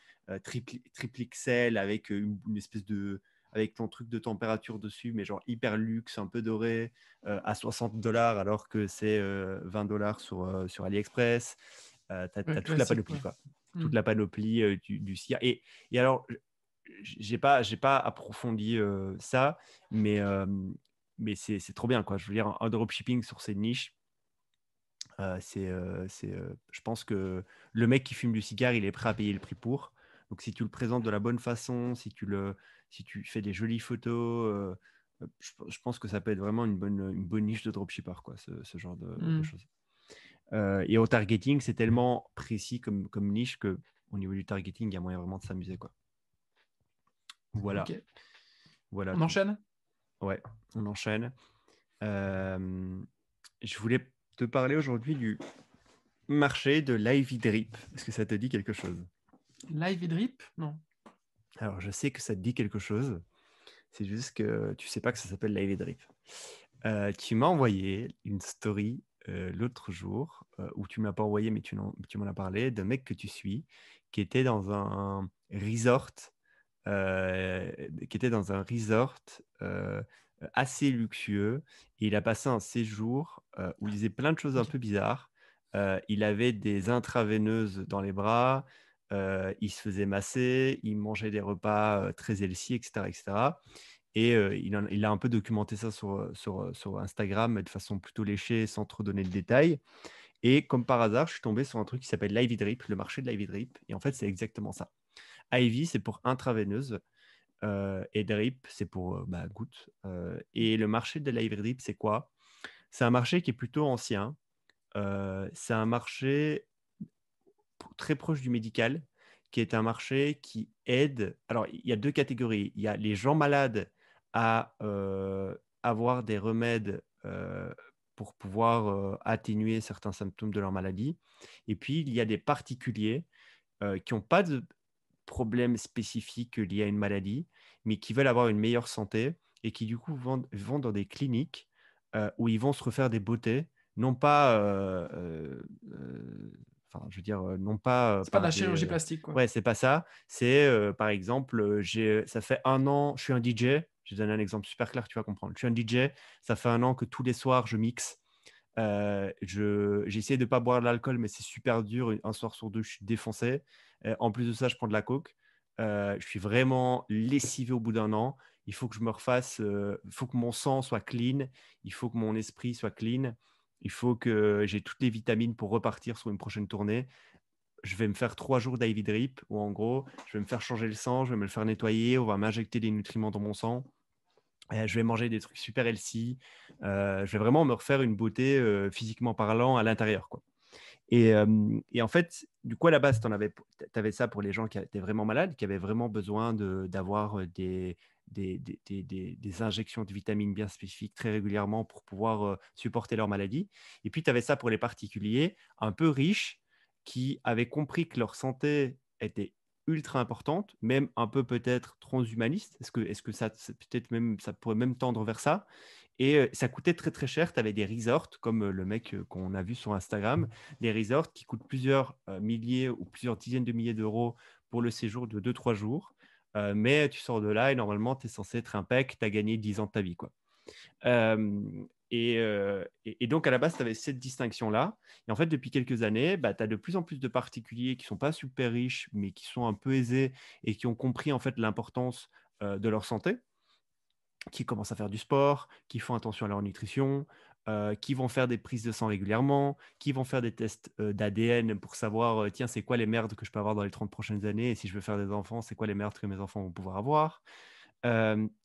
triple XL avec une espèce de avec ton truc de température dessus, mais genre hyper luxe, un peu doré, à 60 dollars alors que c'est 20 dollars sur AliExpress. Tu as Ouais, toute la classique, panoplie, quoi. quoi. Mm. Toute la panoplie du cire. Et alors, j'ai pas approfondi ça, mais c'est trop bien, quoi. Je veux dire, un dropshipping sur ces niches, je pense que le mec qui fume du cigare, il est prêt à payer le prix pour. Donc, si tu le présentes de la bonne façon, si tu fais des jolies photos, je pense que ça peut être vraiment une bonne niche de dropshipper, quoi, ce genre de Mm. choses. Et au targeting, c'est tellement précis comme niche que au niveau du targeting, il y a moyen vraiment de s'amuser, quoi. Voilà, Ok. voilà On tout. enchaîne? Ouais, on enchaîne. Euh, je voulais te parler aujourd'hui du marché de l'Ivy Drip. Est-ce que ça te dit quelque chose? Live et drip? Non. Alors, je sais que ça te dit quelque chose. C'est juste que tu sais pas que ça s'appelle l'Ivy Drip. Tu m'as envoyé une story l'autre jour, où tu m'as pas envoyé, mais tu m'en as parlé, d'un mec que tu suis, qui était dans un resort, euh, assez luxueux. Et il a passé un séjour où il faisait plein de choses un peu bizarres. Il avait des intraveineuses dans les bras, il se faisait masser, il mangeait des repas très healthy, etc., etc. Et il a un peu documenté ça sur Instagram de façon plutôt léchée, sans trop donner de détails. Et comme par hasard, je suis tombé sur un truc qui s'appelle l'Ivy Drip, le marché de l'Ivy Drip. Et en fait, c'est exactement ça. IV, c'est pour intraveineuse, et Drip, c'est pour goutte. Et le marché de l'Ivy Drip, c'est quoi? C'est un marché qui est plutôt ancien. C'est un marché très proche du médical, qui est un marché qui aide. Alors, il y a deux catégories. Il y a les gens malades à avoir des remèdes pour pouvoir atténuer certains symptômes de leur maladie. Et puis, il y a des particuliers qui n'ont pas de problème spécifique lié à une maladie, mais qui veulent avoir une meilleure santé et qui, du coup, vont dans des cliniques où ils vont se refaire des beautés, non pas enfin, je veux dire, non pas C'est pas de par la des. chirurgie plastique, quoi. Ouais, c'est pas ça. C'est par exemple, ça fait un an, je suis un DJ. Je vais donner un exemple super clair, tu vas comprendre. Je suis un DJ, ça fait un an que tous les soirs, je mixe. J'essaie de ne pas boire de l'alcool, mais c'est super dur. Un soir sur deux, je suis défoncé. En plus de ça, je prends de la coke. Je suis vraiment lessivé au bout d'un an. Il faut que je me refasse, il faut que mon sang soit clean, il faut que mon esprit soit clean, il faut que j'ai toutes les vitamines pour repartir sur une prochaine tournée. je vais me faire 3 jours d'IV drip, où en gros, je vais me faire changer le sang, je vais me le faire nettoyer, on va m'injecter des nutriments dans mon sang. Je vais manger des trucs super healthy. Je vais vraiment me refaire une beauté physiquement parlant à l'intérieur, quoi. Et en fait, du coup, à la base, tu avais ça pour les gens qui étaient vraiment malades, qui avaient vraiment besoin d'avoir des injections de vitamines bien spécifiques très régulièrement pour pouvoir supporter leur maladie. Et puis, tu avais ça pour les particuliers un peu riches qui avaient compris que leur santé était ultra importante, même un peu peut-être transhumaniste. Est-ce que ça, peut-être même, ça pourrait même tendre vers ça? Et ça coûtait très très cher. Tu avais des resorts comme le mec qu'on a vu sur Instagram, des resorts qui coûtent plusieurs milliers ou plusieurs dizaines de milliers d'euros pour le séjour de 2-3 jours. Mais tu sors de là et normalement, tu es censé être impec, tu as gagné 10 ans de ta vie, quoi. Et donc, à la base, tu avais cette distinction-là. Et en fait, depuis quelques années, bah, tu as de plus en plus de particuliers qui ne sont pas super riches, mais qui sont un peu aisés et qui ont compris en fait l'importance de leur santé, qui commencent à faire du sport, qui font attention à leur nutrition, qui vont faire des prises de sang régulièrement, qui vont faire des tests d'ADN pour savoir, tiens, c'est quoi les merdes que je peux avoir dans les 30 prochaines années, et si je veux faire des enfants, c'est quoi les merdes que mes enfants vont pouvoir avoir,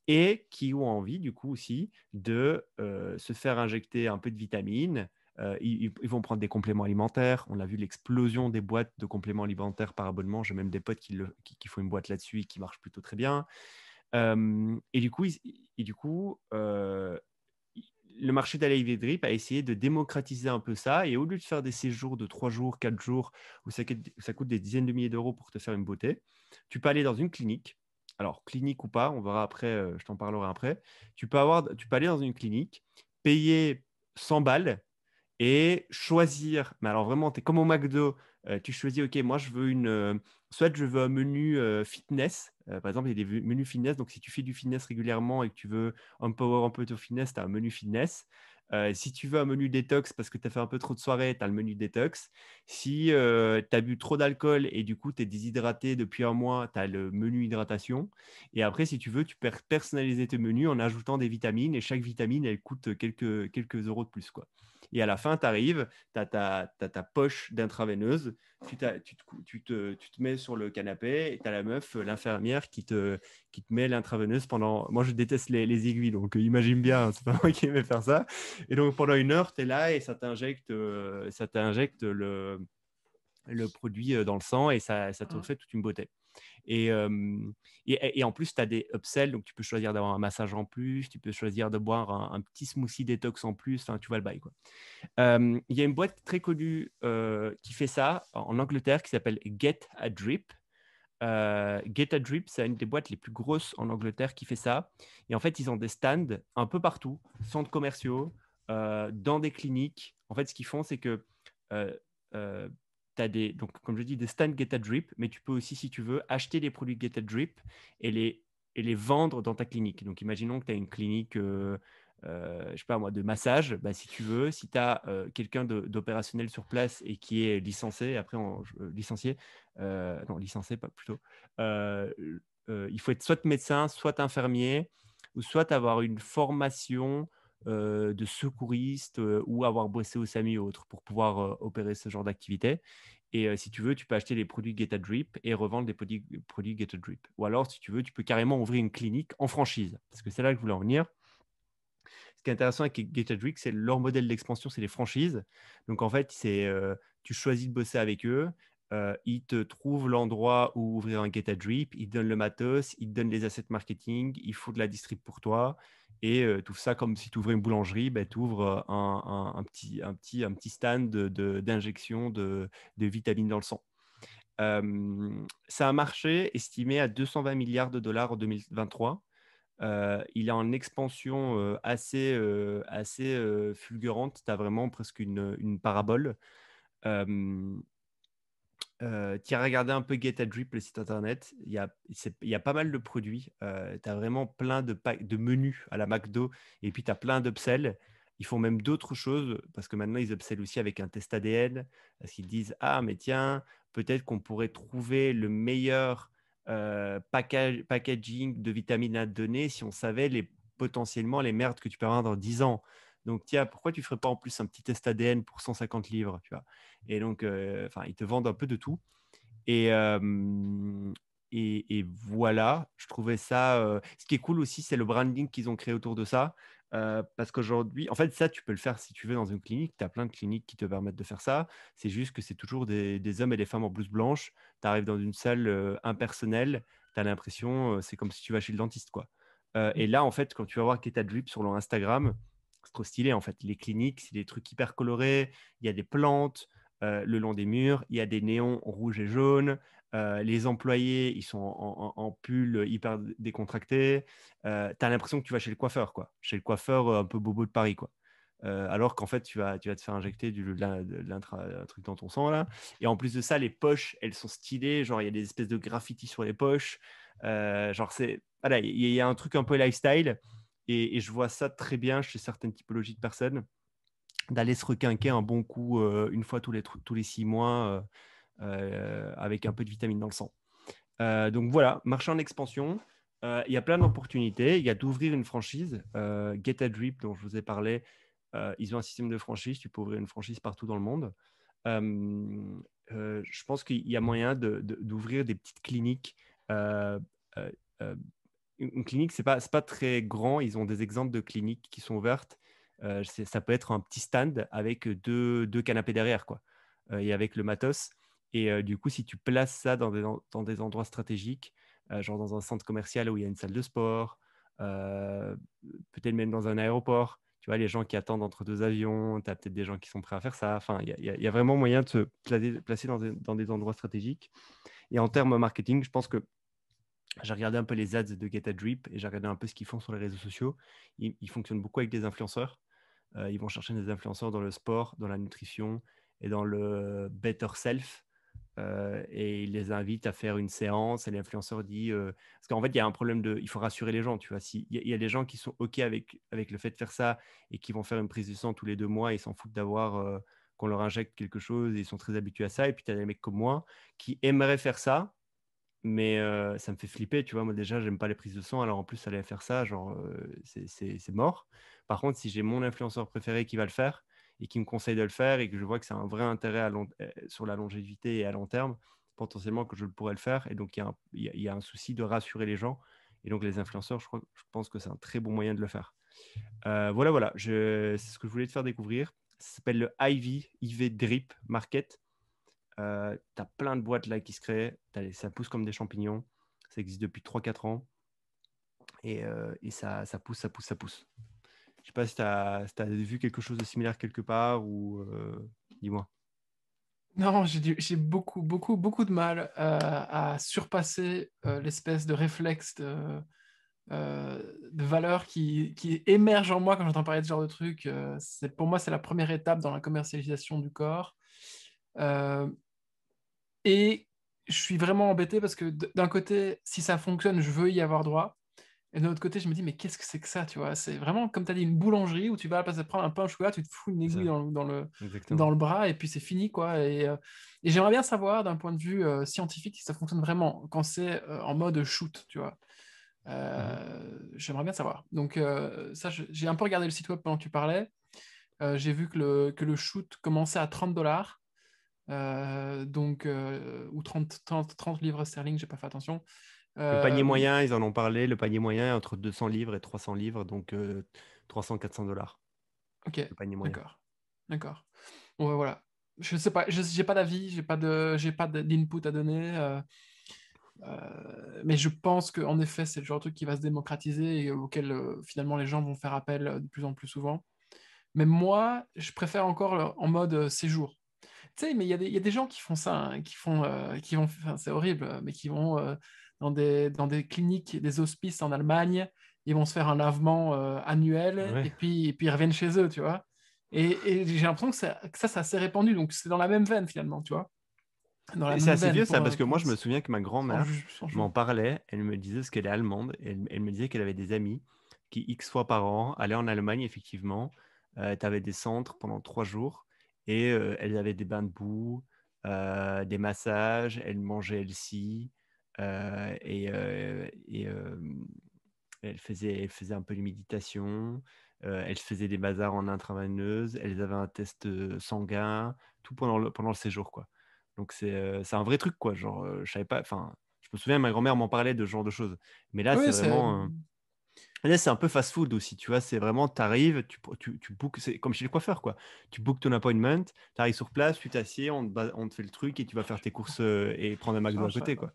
et qui ont envie, du coup, aussi de se faire injecter un peu de vitamines. Ils vont prendre des compléments alimentaires. On a vu l'explosion des boîtes de compléments alimentaires par abonnement. J'ai même des potes qui font une boîte là-dessus et qui marche plutôt très bien. Et du coup, le marché de la drip a essayé de démocratiser un peu ça. Et au lieu de faire des séjours de 3 jours, 4 jours, où ça coûte des dizaines de milliers d'euros pour te faire une beauté, tu peux aller dans une clinique. Alors, clinique ou pas, on verra après, je t'en parlerai après. Tu peux aller dans une clinique, payer 100 balles et choisir. Mais alors vraiment, tu es comme au McDo, tu choisis, OK, moi je veux soit je veux un menu fitness. Par exemple, il y a des menus fitness. Donc, si tu fais du fitness régulièrement et que tu veux empower un peu ton fitness, tu as un menu fitness. Si tu veux un menu détox parce que tu as fait un peu trop de soirées, tu as le menu détox. Si tu as bu trop d'alcool et du coup tu es déshydraté depuis un mois, tu as le menu hydratation. Et après, si tu veux, tu peux personnaliser tes menus en ajoutant des vitamines et chaque vitamine, elle coûte quelques euros de plus, quoi. Et à la fin, tu arrives, tu as ta poche d'intraveineuse, tu te mets sur le canapé et tu as la meuf, l'infirmière, qui te met l'intraveineuse pendant. Moi, je déteste les aiguilles, donc imagine bien, c'est pas moi qui aimais faire ça. Et donc, pendant 1 heure, tu es là et ça t'injecte le produit dans le sang et ça te fait toute une beauté. Et, en plus, tu as des upsells, donc tu peux choisir d'avoir un massage en plus, tu peux choisir de boire un petit smoothie détox en plus, enfin, tu vois le bail, quoi. Il y a une boîte très connue qui fait ça en Angleterre qui s'appelle Get a Drip. Get a Drip, c'est une des boîtes les plus grosses en Angleterre qui fait ça. Et en fait, ils ont des stands un peu partout, centres commerciaux, dans des cliniques. En fait, ce qu'ils font, c'est que euh, tu as donc, comme je dis, des stands Get a Drip, mais tu peux aussi, si tu veux, acheter des produits Get a Drip et les vendre dans ta clinique. Donc, imaginons que tu as une clinique, je sais pas moi, de massage. Bah, si tu veux, si tu as quelqu'un d'opérationnel sur place et qui est licencié, après licencié, non, licencié, pas plutôt. Euh, il faut être soit médecin, soit infirmier, ou soit avoir une formation de secouriste ou avoir bossé au SAMU ou autre pour pouvoir opérer ce genre d'activité. Et si tu veux, tu peux acheter les produits Get a Drip et revendre des produits Get a Drip. Ou alors, si tu veux, tu peux carrément ouvrir une clinique en franchise. Parce que c'est là que je voulais en venir. Ce qui est intéressant avec Get a Drip, c'est leur modèle d'expansion, c'est les franchises. Donc en fait, tu choisis de bosser avec eux. Ils te trouvent l'endroit où ouvrir un Get a Drip, ils te donnent le matos, ils te donnent les assets marketing, ils font de la distrib pour toi. Et tout ça, comme si tu ouvrais une boulangerie, ben, tu ouvres un petit stand d'injection de vitamines dans le sang. C'est un marché estimé à 220 milliards de dollars en 2023. Il est en expansion assez fulgurante. Tu as vraiment presque une parabole. Euh, tu as regardé un peu Get a Drip, le site internet. Il y a pas mal de produits. Tu as vraiment plein de menus à la McDo et puis tu as plein d'upsells. Ils font même d'autres choses parce que maintenant ils upsellent aussi avec un test ADN. Parce qu'ils disent, ah, mais tiens, peut-être qu'on pourrait trouver le meilleur packaging de vitamines à te donner si on savait potentiellement les merdes que tu peux avoir dans 10 ans. Donc, tiens, pourquoi tu ne ferais pas en plus un petit test ADN pour 150 livres, tu vois? Et donc, ils te vendent un peu de tout. Et, et voilà, je trouvais ça. Ce qui est cool aussi, c'est le branding qu'ils ont créé autour de ça. Parce qu'aujourd'hui, en fait, ça, tu peux le faire si tu veux dans une clinique. Tu as plein de cliniques qui te permettent de faire ça. C'est juste que c'est toujours des hommes et des femmes en blouse blanche. Tu arrives dans une salle impersonnelle. Tu as l'impression, c'est comme si tu vas chez le dentiste, quoi. Et là, en fait, quand tu vas voir Get a Drip sur leur Instagram, c'est trop stylé, en fait. Les cliniques, c'est des trucs hyper colorés. Il y a des plantes le long des murs. Il y a des néons rouges et jaunes. Les employés, ils sont en pull hyper décontractés. Tu as l'impression que tu vas chez le coiffeur, quoi. Chez le coiffeur un peu bobo de Paris, quoi. Alors qu'en fait, tu vas te faire injecter un truc dans ton sang, là. Et en plus de ça, les poches, elles sont stylées. Genre, il y a des espèces de graffitis sur les poches. Genre, voilà, il y a un truc un peu lifestyle. Et je vois ça très bien chez certaines typologies de personnes, d'aller se requinquer un bon coup une fois tous les 6 mois avec un peu de vitamine dans le sang. Donc voilà, marché en expansion. Il y a plein d'opportunités. Il y a d'ouvrir une franchise. Get a Drip, dont je vous ai parlé, ils ont un système de franchise. Tu peux ouvrir une franchise partout dans le monde. Je pense qu'il y a moyen d'ouvrir des petites cliniques. Euh, euh, euh, une clinique, c'est pas très grand. Ils ont des exemples de cliniques qui sont ouvertes. Ça peut être un petit stand avec deux canapés derrière, quoi, et avec le matos. Et du coup, si tu places ça dans des endroits stratégiques, genre dans un centre commercial où il y a une salle de sport, euh, peut-être même dans un aéroport, tu vois, les gens qui attendent entre deux avions, tu as peut-être des gens qui sont prêts à faire ça. Enfin, il y a vraiment moyen de se placer dans des endroits stratégiques. Et en termes marketing, je pense que j'ai regardé un peu les ads de Get a Drip et j'ai regardé un peu ce qu'ils font sur les réseaux sociaux. Ils fonctionnent beaucoup avec des influenceurs. Ils vont chercher des influenceurs dans le sport, dans la nutrition et dans le better self. Et ils les invitent à faire une séance et l'influenceur dit parce qu'en fait il y a un problème il faut rassurer les gens, tu vois. Il y a des gens qui sont ok avec le fait de faire ça et qui vont faire une prise de sang tous les 2 mois, ils s'en foutent d'avoir qu'on leur injecte quelque chose, et ils sont très habitués à ça. Et puis tu as des mecs comme moi qui aimeraient faire ça, mais ça me fait flipper, tu vois. Moi, déjà, j'aime pas les prises de sang, alors en plus, aller faire ça, genre, c'est mort. Par contre, si j'ai mon influenceur préféré qui va le faire et qui me conseille de le faire et que je vois que c'est un vrai intérêt sur la longévité et à long terme, potentiellement que je le pourrais le faire. Et donc, il y a un souci de rassurer les gens. Et donc, les influenceurs, je pense que c'est un très bon moyen de le faire. Voilà, c'est ce que je voulais te faire découvrir. Ça s'appelle le IV Drip Market. Tu as plein de boîtes là qui se créent. Ça pousse comme des champignons. Ça existe depuis 3-4 ans. Et ça pousse, ça pousse, ça pousse. Je sais pas si tu as vu quelque chose de similaire quelque part ou dis-moi. Non, j'ai beaucoup, beaucoup, beaucoup de mal à surpasser l'espèce de réflexe de valeur qui émerge en moi quand j'entends parler de ce genre de truc. Pour moi, c'est la première étape dans la commercialisation du corps. Euh, et je suis vraiment embêté parce que d'un côté, si ça fonctionne, je veux y avoir droit. Et de l'autre côté, je me dis, mais qu'est-ce que c'est que ça, tu vois? C'est vraiment, comme tu as dit, une boulangerie où tu vas passer prendre un pain au chocolat, tu te fous une C'est aiguille ça, dans exactement. le bras et puis c'est fini, quoi. Et j'aimerais bien savoir, d'un point de vue scientifique, si ça fonctionne vraiment quand c'est en mode shoot, tu vois. Mhm. J'aimerais bien savoir. Donc, ça, j'ai un peu regardé le site web pendant que tu parlais. J'ai vu que le shoot commençait à 30 dollars. Ou 30 livres sterling, j'ai pas fait attention. Le panier Euh, moyen, ils en ont parlé. Le panier moyen est entre 200 livres et 300 livres, donc 300-400 $. ok, Le panier moyen. d'accord. D'accord. Bon, voilà. Je sais pas, j'ai pas d'avis, j'ai pas d'input à donner. Mais je pense qu'en effet, c'est le genre de truc qui va se démocratiser et auquel finalement les gens vont faire appel de plus en plus souvent. Mais moi, je préfère encore en mode séjour. Tu sais, mais il y a des gens qui font ça, hein, qui vont, enfin, c'est horrible, mais qui vont dans des cliniques, des hospices en Allemagne, ils vont se faire un lavement annuel Ouais. et puis ils reviennent chez eux, tu vois. Et j'ai l'impression que ça, c'est assez répandu, donc c'est dans la même veine finalement, tu vois. Dans la Et c'est même assez veine vieux ça, parce que pour moi, je me souviens que ma sans, grand-mère sans m'en jeu. parlait. Elle me disait ce qu'elle est allemande. Et elle me disait qu'elle avait des amis qui, X fois par an, allaient en Allemagne, effectivement. Tu avais des centres pendant 3 jours et elles avaient des bains de boue, des massages, elles mangeaient healthy et elle faisait un peu de méditation. elles se faisaient des bazars en intraveineuse, elles avaient un test sanguin, tout pendant le séjour, quoi. Donc c'est un vrai truc, quoi. Genre, je savais pas, enfin, je me souviens, ma grand-mère m'en parlait de ce genre de choses. Mais là, c'est Oui, c'est... vraiment, là, c'est un peu fast-food aussi, tu vois? C'est vraiment, tu arrives, tu bookes, c'est comme chez le coiffeur, quoi. Tu bookes ton appointment, tu arrives sur place, tu t'assieds, on te fait le truc et tu vas faire tes courses, et prendre un McDo Non, à je savais côté, pas. quoi.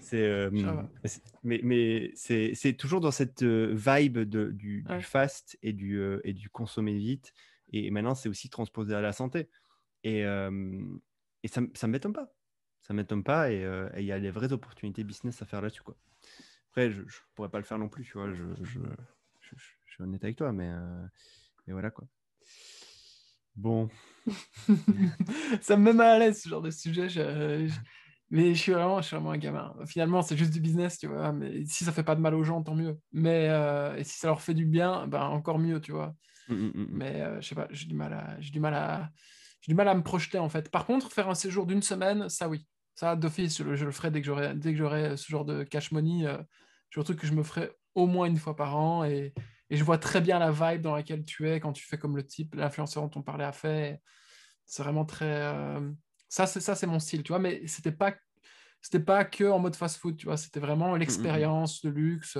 C'est, Je savais pas. mais c'est toujours dans cette vibe du Ouais. fast et du consommer vite. Et maintenant, c'est aussi transposé à la santé. Et, ça ne m'étonne pas. Ça m'étonne pas. Et il y a des vraies opportunités business à faire là-dessus, quoi. Après, je ne pourrais pas le faire non plus, tu vois. Je suis honnête avec toi, mais voilà, quoi. Bon. Ça me met mal à l'aise, ce genre de sujet. Mais je suis vraiment un gamin. Finalement, c'est juste du business, tu vois. Mais si ça fait pas de mal aux gens, tant mieux. Mais et si ça leur fait du bien, ben encore mieux, tu vois. Mm. Mais je sais pas, j'ai du mal à me projeter en fait. Par contre, faire un séjour d'une semaine, ça oui. Ça, d'office, je le ferai dès que j'aurai ce genre de cash money. C'est un truc que je me ferai au moins une fois par an. Et je vois très bien la vibe dans laquelle tu es quand tu fais comme le type, l'influenceur dont on parlait a fait. C'est vraiment très. C'est mon style, tu vois. Mais c'était pas que en mode fast-food, tu vois. C'était vraiment Mm. l'expérience de luxe,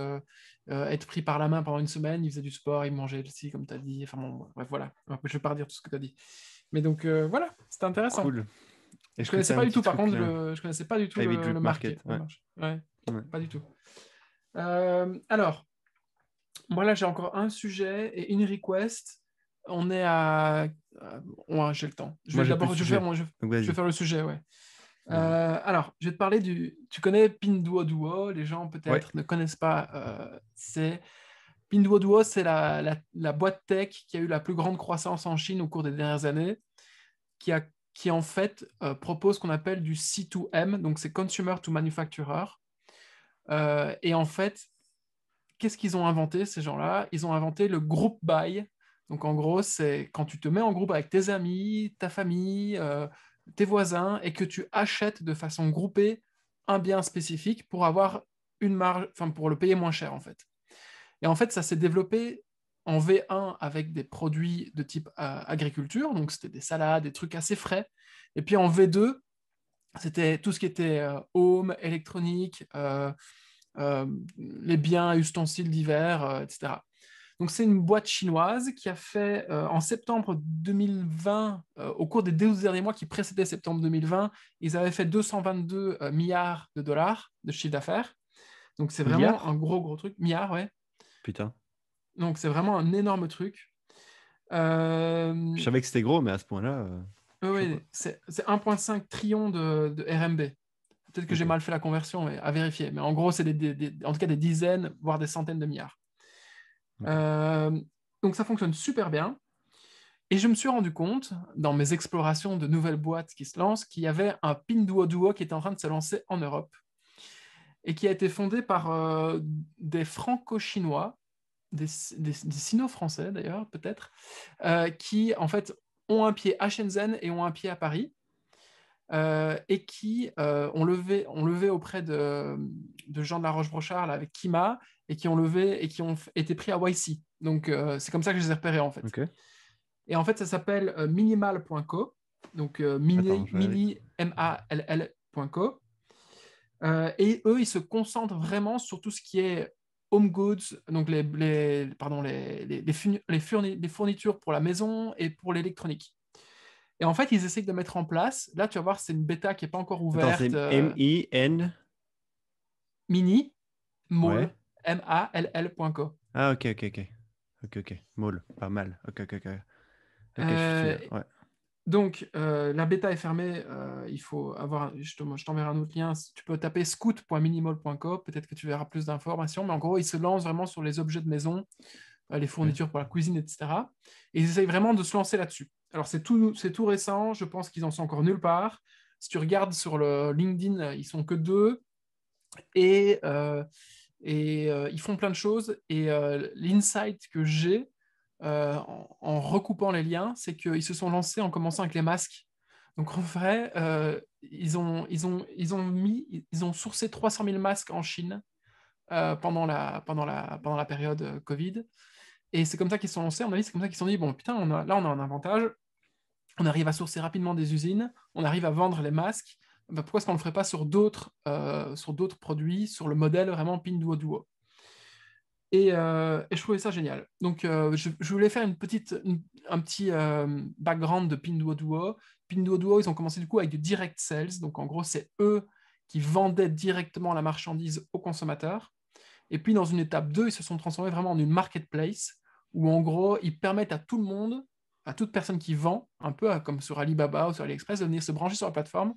être pris par la main pendant une semaine. Il faisait du sport, il mangeait aussi, comme tu as dit. Enfin bon, bref, voilà. Je vais pas redire tout ce que tu as dit. Mais donc voilà, c'était intéressant. Cool. Je Est-ce que tu connaissais as un pas du petit tout, par truc contre, là? je connaissais pas du tout Heavy le Drip marché. Market, ouais. Ouais, Ouais. pas du tout. Moi là, j'ai encore un sujet et une request. On est à. Ouais, j'ai le temps. Moi, j'ai plus de Je vais faire, sujet. Donc, je vais vas-y. faire le sujet, ouais. Vas-y. Alors, je vais te parler du. Tu connais Pinduoduo, les gens Ouais. peut-être ne connaissent pas. Pinduoduo, c'est la boîte tech qui a eu la plus grande croissance en Chine au cours des dernières années, qui en fait propose ce qu'on appelle du C2M, donc c'est Consumer to Manufacturer. Et en fait, qu'est-ce qu'ils ont inventé, ces gens-là? Ils ont inventé le group buy. Donc en gros, c'est quand tu te mets en groupe avec tes amis, ta famille, tes voisins, et que tu achètes de façon groupée un bien spécifique pour avoir une marge, enfin pour le payer moins cher en fait. Et en fait, ça s'est développé en V1 avec des produits de type agriculture, donc c'était des salades, des trucs assez frais. Et puis en V2, c'était tout ce qui était home, électronique, les biens et ustensiles divers, etc. Donc c'est une boîte chinoise qui a fait en septembre 2020, au cours des 12 derniers mois qui précédaient septembre 2020, ils avaient fait 222 milliards de dollars de chiffre d'affaires. Donc c'est vraiment un Milliard? gros truc. Milliards, ouais. Putain. Donc c'est vraiment un énorme truc. Je Euh, savais que c'était gros, mais à ce point-là, chaud, quoi. ouais, c'est 1,5 trillion de RMB. Peut-être que j'ai Ok. mal fait la conversion, mais à vérifier. Mais en gros, c'est en tout cas des dizaines, voire des centaines de milliards. Ok. Euh, donc ça fonctionne super bien. Et je me suis rendu compte, dans mes explorations de nouvelles boîtes qui se lancent, qu'il y avait un Pinduoduo qui était en train de se lancer en Europe et qui a été fondé par des franco-chinois, des sino-français d'ailleurs, peut-être, qui en fait ont un pied à Shenzhen et ont un pied à Paris. Et qui ont levé auprès de Jean de la Roche-Brochard là, avec Kima et qui ont levé et qui ont été pris à YC. Donc c'est comme ça que je les ai repérés en fait. Ok. Et en fait ça s'appelle minimal.co, donc Attends, je vais aller. mini MALL.co. Et eux ils se concentrent vraiment sur tout ce qui est home goods, donc pardon, les fournitures pour la maison et pour l'électronique. Et en fait, ils essayent de mettre en place. Là, tu vas voir, c'est une bêta qui n'est pas encore Attends, ouverte. c'est M-I-N. Mini, Ouais. mall, mall.co. Ah, ok, ok, ok. Ok, ok. Mall, pas mal. Ok, ok, ok. Ok, je suis dessus, Euh, là. Ouais. donc, la bêta est fermée. Il faut avoir. Je t'enverrai un autre lien. Tu peux taper scoot.minimall.co. Peut-être que tu verras plus d'informations. Mais en gros, ils se lancent vraiment sur les objets de maison, les Ok. fournitures pour la cuisine, etc. Et ils essayent vraiment de se lancer là-dessus. Alors, c'est tout récent. Je pense qu'ils en sont encore nulle part. Si tu regardes sur le LinkedIn, ils sont que deux. Et, ils font plein de choses. Et l'insight que j'ai en recoupant les liens, c'est qu'ils se sont lancés en commençant avec les masques. Donc en vrai, ils ont sourcé 300 000 masques en Chine pendant la période Covid. Et c'est comme ça qu'ils se sont lancés, à mon avis, c'est comme ça qu'ils se sont dit, bon, putain, là, on a un avantage, on arrive à sourcer rapidement des usines, on arrive à vendre les masques, ben, pourquoi est-ce qu'on ne le ferait pas sur d'autres produits, sur le modèle vraiment Pinduoduo. Et je trouvais ça génial. Donc, je voulais faire un petit background de Pinduoduo. Pinduoduo, ils ont commencé du coup avec du direct sales. Donc, en gros, c'est eux qui vendaient directement la marchandise aux consommateurs. Et puis, dans une étape 2, ils se sont transformés vraiment en une marketplace où, en gros, ils permettent à tout le monde, à toute personne qui vend, un peu comme sur Alibaba ou sur AliExpress, de venir se brancher sur la plateforme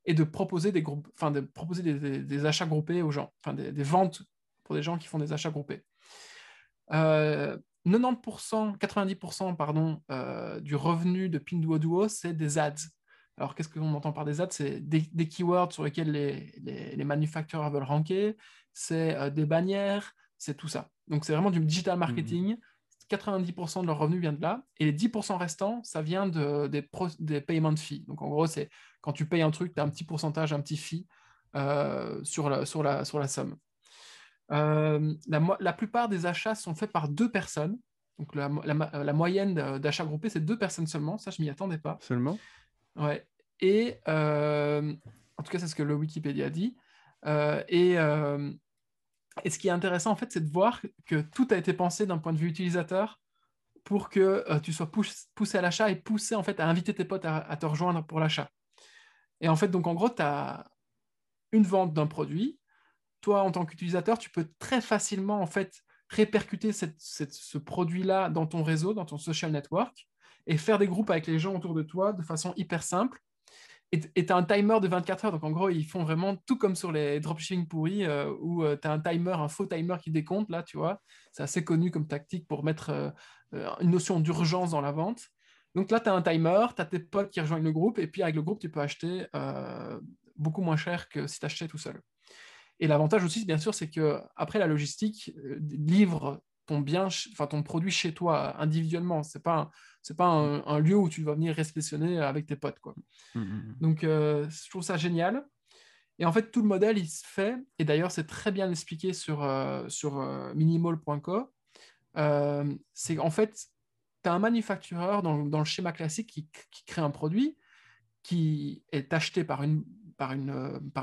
et de proposer des achats groupés aux gens, enfin des ventes pour des gens qui font des achats groupés. 90%, 90% pardon, du revenu de Pinduoduo, c'est des ads. Alors, qu'est-ce qu'on entend par des ads? C'est des keywords sur lesquels les manufacturers veulent ranker, c'est des bannières, c'est tout ça. Donc, c'est vraiment du digital marketing. 90% de leur revenu vient de là. Et les 10% restants, ça vient des payment fees. Donc, en gros, c'est quand tu payes un truc, tu as un petit pourcentage, un petit fee sur la somme. La plupart des achats sont faits par 2 personnes. Donc la moyenne d'achat groupé, c'est 2 personnes seulement. Ça, je m'y attendais pas. Seulement? Ouais. Et en tout cas, c'est ce que le Wikipédia dit. Et ce qui est intéressant, en fait, c'est de voir que tout a été pensé d'un point de vue utilisateur pour que tu sois poussé à l'achat et poussé en fait à inviter tes potes à te rejoindre pour l'achat. Et en fait, donc en gros, tu as une vente d'un produit. Toi, en tant qu'utilisateur, tu peux très facilement en fait répercuter ce produit-là dans ton réseau, dans ton social network, et faire des groupes avec les gens autour de toi de façon hyper simple. Et tu as un timer de 24 heures, donc en gros, ils font vraiment tout comme sur les dropshipping pourris, où tu as un faux timer qui décompte, là, tu vois. C'est assez connu comme tactique pour mettre une notion d'urgence dans la vente. Donc là, tu as un timer, tu as tes potes qui rejoignent le groupe, et puis avec le groupe, tu peux acheter beaucoup moins cher que si tu achetais tout seul. Et l'avantage aussi, bien sûr, c'est que après la logistique livre ton produit chez toi individuellement. C'est pas un lieu où tu vas venir réceptionner avec tes potes, quoi. Donc, je trouve ça génial. Et en fait, tout le modèle, il se fait. Et d'ailleurs, c'est très bien expliqué sur minimal.co. C'est en fait, tu as un manufactureur dans le schéma classique qui crée un produit qui est acheté par une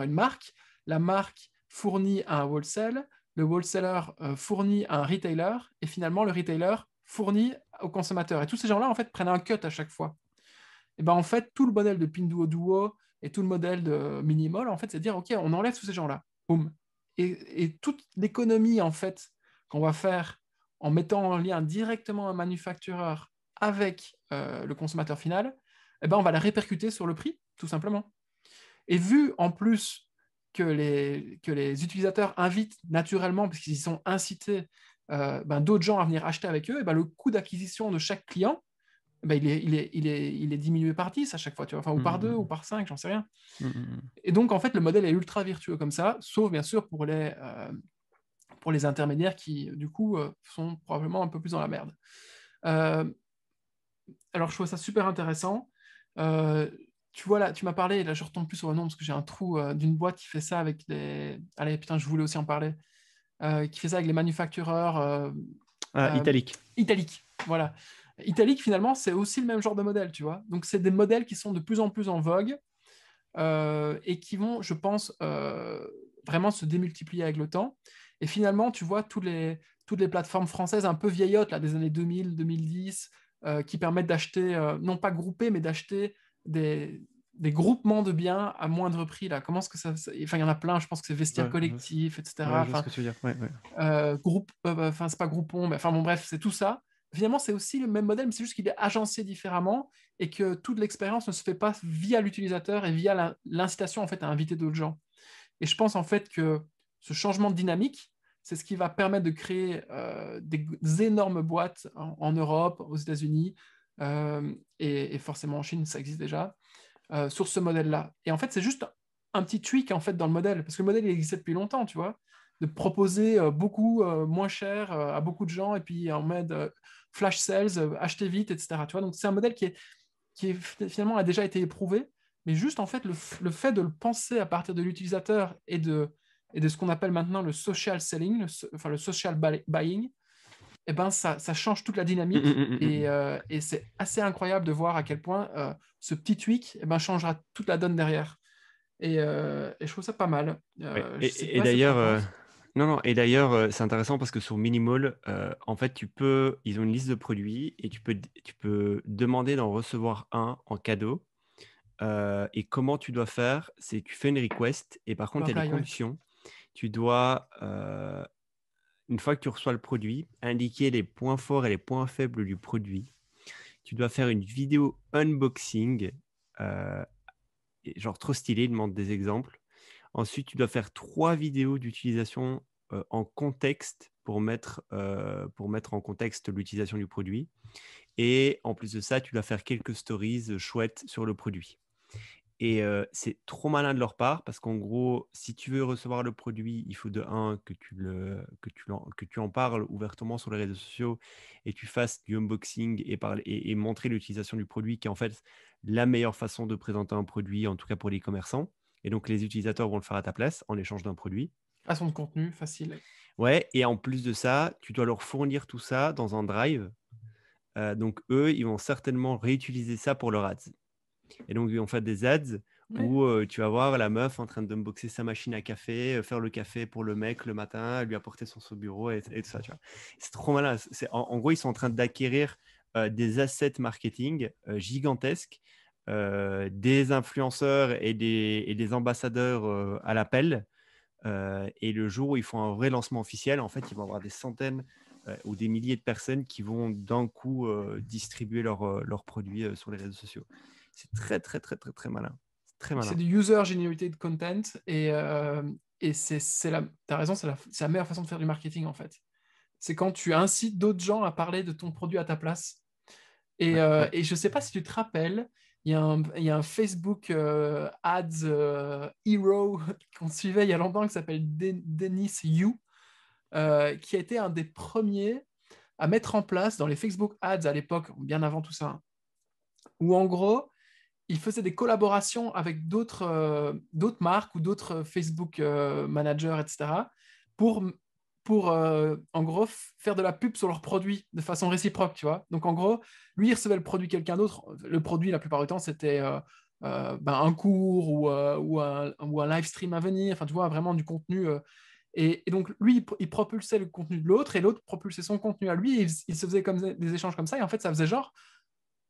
marque. La marque fournit à un wholesale, le wholesaler fournit à un retailer, et finalement, le retailer fournit au consommateur. Et tous ces gens-là, en fait, prennent un cut à chaque fois. Et ben en fait, tout le modèle de Pinduoduo et tout le modèle de Minimal, en fait, c'est de dire, OK, on enlève tous ces gens-là. Boum. Et toute l'économie, en fait, qu'on va faire en mettant en lien directement un manufactureur avec le consommateur final, eh ben, on va la répercuter sur le prix, tout simplement. Et vu en plus que les utilisateurs invitent naturellement, parce qu'ils sont incités, d'autres gens à venir acheter avec eux, et ben, le coût d'acquisition de chaque client, ben, il est diminué par 10 à chaque fois, tu vois, enfin, ou par 2 ou par 5, j'en sais rien. Et donc, en fait, le modèle est ultra vertueux comme ça, sauf bien sûr pour les intermédiaires qui, du coup, sont probablement un peu plus dans la merde. Alors, je trouve ça super intéressant. Tu vois, là, tu m'as parlé, et là, je retombe plus sur le nom parce que j'ai un trou d'une boîte qui fait ça avec les. Allez, putain, je voulais aussi en parler. Qui fait ça avec les manufactureurs. Italique. Italique, voilà. Italique, finalement, c'est aussi le même genre de modèle, tu vois. Donc, c'est des modèles qui sont de plus en plus en vogue et qui vont, je pense, vraiment se démultiplier avec le temps. Et finalement, tu vois, toutes les plateformes françaises un peu vieillottes, là, des années 2000, 2010, qui permettent d'acheter, non pas groupés, mais d'acheter des groupements de biens à moindre prix. Là. Comment est-ce que ça... Enfin, il y en a plein, je pense que c'est Vestiaire Collectif, etc. Ouais, je vois ce que tu veux dire. Ouais. Enfin, c'est pas Groupon, mais enfin bon, bref, c'est tout ça. Finalement, c'est aussi le même modèle, mais c'est juste qu'il est agencé différemment et que toute l'expérience ne se fait pas via l'utilisateur et via l'incitation en fait à inviter d'autres gens. Et je pense en fait que ce changement de dynamique, c'est ce qui va permettre de créer des énormes boîtes en Europe, aux États-Unis et forcément en Chine, ça existe déjà, sur ce modèle-là. Et en fait, c'est juste un petit tweak en fait dans le modèle, parce que le modèle il existait depuis longtemps, tu vois, de proposer beaucoup moins cher à beaucoup de gens et puis en mode flash sales, acheter vite, etc. Tu vois, donc c'est un modèle qui finalement a déjà été éprouvé, mais juste en fait le fait de le penser à partir de l'utilisateur et de ce qu'on appelle maintenant le social selling, enfin le social buying, eh ben, ça change toute la Mm, mm, dynamique. mm, mm, mm. Et c'est assez incroyable de voir à quel point ce petit tweak eh ben, changera toute la donne derrière. Et je trouve ça pas mal. Ouais. Je sais Et pas ce que tu d'ailleurs, en penses. non, non, et d'ailleurs, c'est intéressant parce que sur Minimal, en fait, ils ont une liste de produits et tu peux demander d'en recevoir un en cadeau. Et comment tu dois faire, c'est tu fais une request et par Pour contre, il y a des apply, ouais. conditions. Tu dois, une fois que tu reçois le produit, indiquer les points forts et les points faibles du produit. Tu dois faire une vidéo unboxing, euh, genre trop stylé, il demande des exemples. Ensuite, tu dois faire 3 vidéos d'utilisation en contexte pour mettre en contexte l'utilisation du produit. Et en plus de ça, tu dois faire quelques stories chouettes sur le produit. Et c'est trop malin de leur part parce qu'en gros, si tu veux recevoir le produit, il faut de un que tu en parles ouvertement sur les réseaux sociaux et tu fasses du unboxing et montrer l'utilisation du produit qui est en fait la meilleure façon de présenter un produit, en tout cas pour les commerçants. Et donc, les utilisateurs vont le faire à ta place en échange d'un produit. Création de contenu, facile. Ouais, et en plus de ça, tu dois leur fournir tout ça dans un drive. Donc, eux, ils vont certainement réutiliser ça pour leur ads. Et donc, ils vont faire des ads Ouais. où tu vas voir la meuf en train d'unboxer sa machine à café, faire le café pour le mec le matin, lui apporter sur son bureau et tout ça. Tu vois. C'est trop malin. En gros, ils sont en train d'acquérir des assets marketing gigantesques, des influenceurs et des ambassadeurs à l'appel. Et le jour où ils font un vrai lancement officiel, en fait, ils vont avoir des centaines ou des milliers de personnes qui vont d'un coup distribuer leurs produits sur les réseaux sociaux. C'est très, très, très, très, très malin. C'est très C'est malin. du user-generated content. Et t'as raison, c'est la meilleure façon de faire du marketing, en fait. C'est quand tu incites d'autres gens à parler de ton produit à ta place. Ouais, ouais. Et je ne sais pas si tu te rappelles, il y a un Facebook Ads Hero qu'on suivait il y a longtemps qui s'appelle Dennis Yu, qui a été un des premiers à mettre en place dans les Facebook Ads à l'époque, bien avant tout ça, hein, où en gros, il faisait des collaborations avec d'autres marques ou d'autres Facebook managers, etc., pour, en gros, faire de la pub sur leurs produits de façon réciproque, tu vois. Donc, en gros, lui, il recevait le produit de quelqu'un d'autre. Le produit, la plupart du temps, c'était un cours ou un live stream à venir. Enfin, tu vois, vraiment du contenu. Et donc, lui, il propulsait le contenu de l'autre et l'autre propulsait son contenu à lui. Et il se faisait comme des échanges comme ça. Et en fait, ça faisait genre,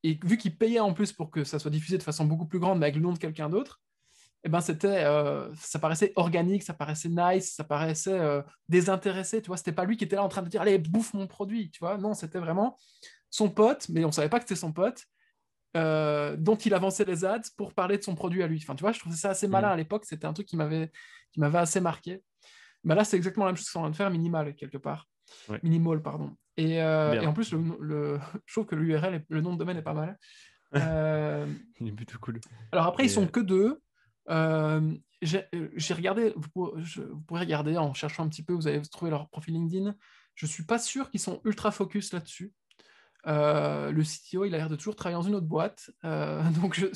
et vu qu'il payait en plus pour que ça soit diffusé de façon beaucoup plus grande, mais avec le nom de quelqu'un d'autre, eh ben ça paraissait organique, ça paraissait nice, ça paraissait désintéressé, tu vois. C'était pas lui qui était là en train de dire, allez, bouffe mon produit, tu vois. Non, c'était vraiment son pote, mais on savait pas que c'était son pote, dont il avançait les ads pour parler de son produit à lui. Enfin, tu vois, je trouvais ça assez malin Mhm. à l'époque. C'était un truc qui m'avait assez marqué. Mais là, c'est exactement la même chose qu'ils sont en train de faire, minimal, quelque part. Ouais. Minimal, pardon. Et Bien. en plus, je trouve que l'URL, le nom de domaine est pas mal. Euh, Il est plutôt cool. alors après, ils Et sont que deux. J'ai regardé, vous pourrez regarder en cherchant un petit peu, vous allez trouver leur profil LinkedIn. Je suis pas sûr qu'ils sont ultra focus là-dessus. Le CTO, il a l'air de toujours travailler dans une autre boîte. Donc je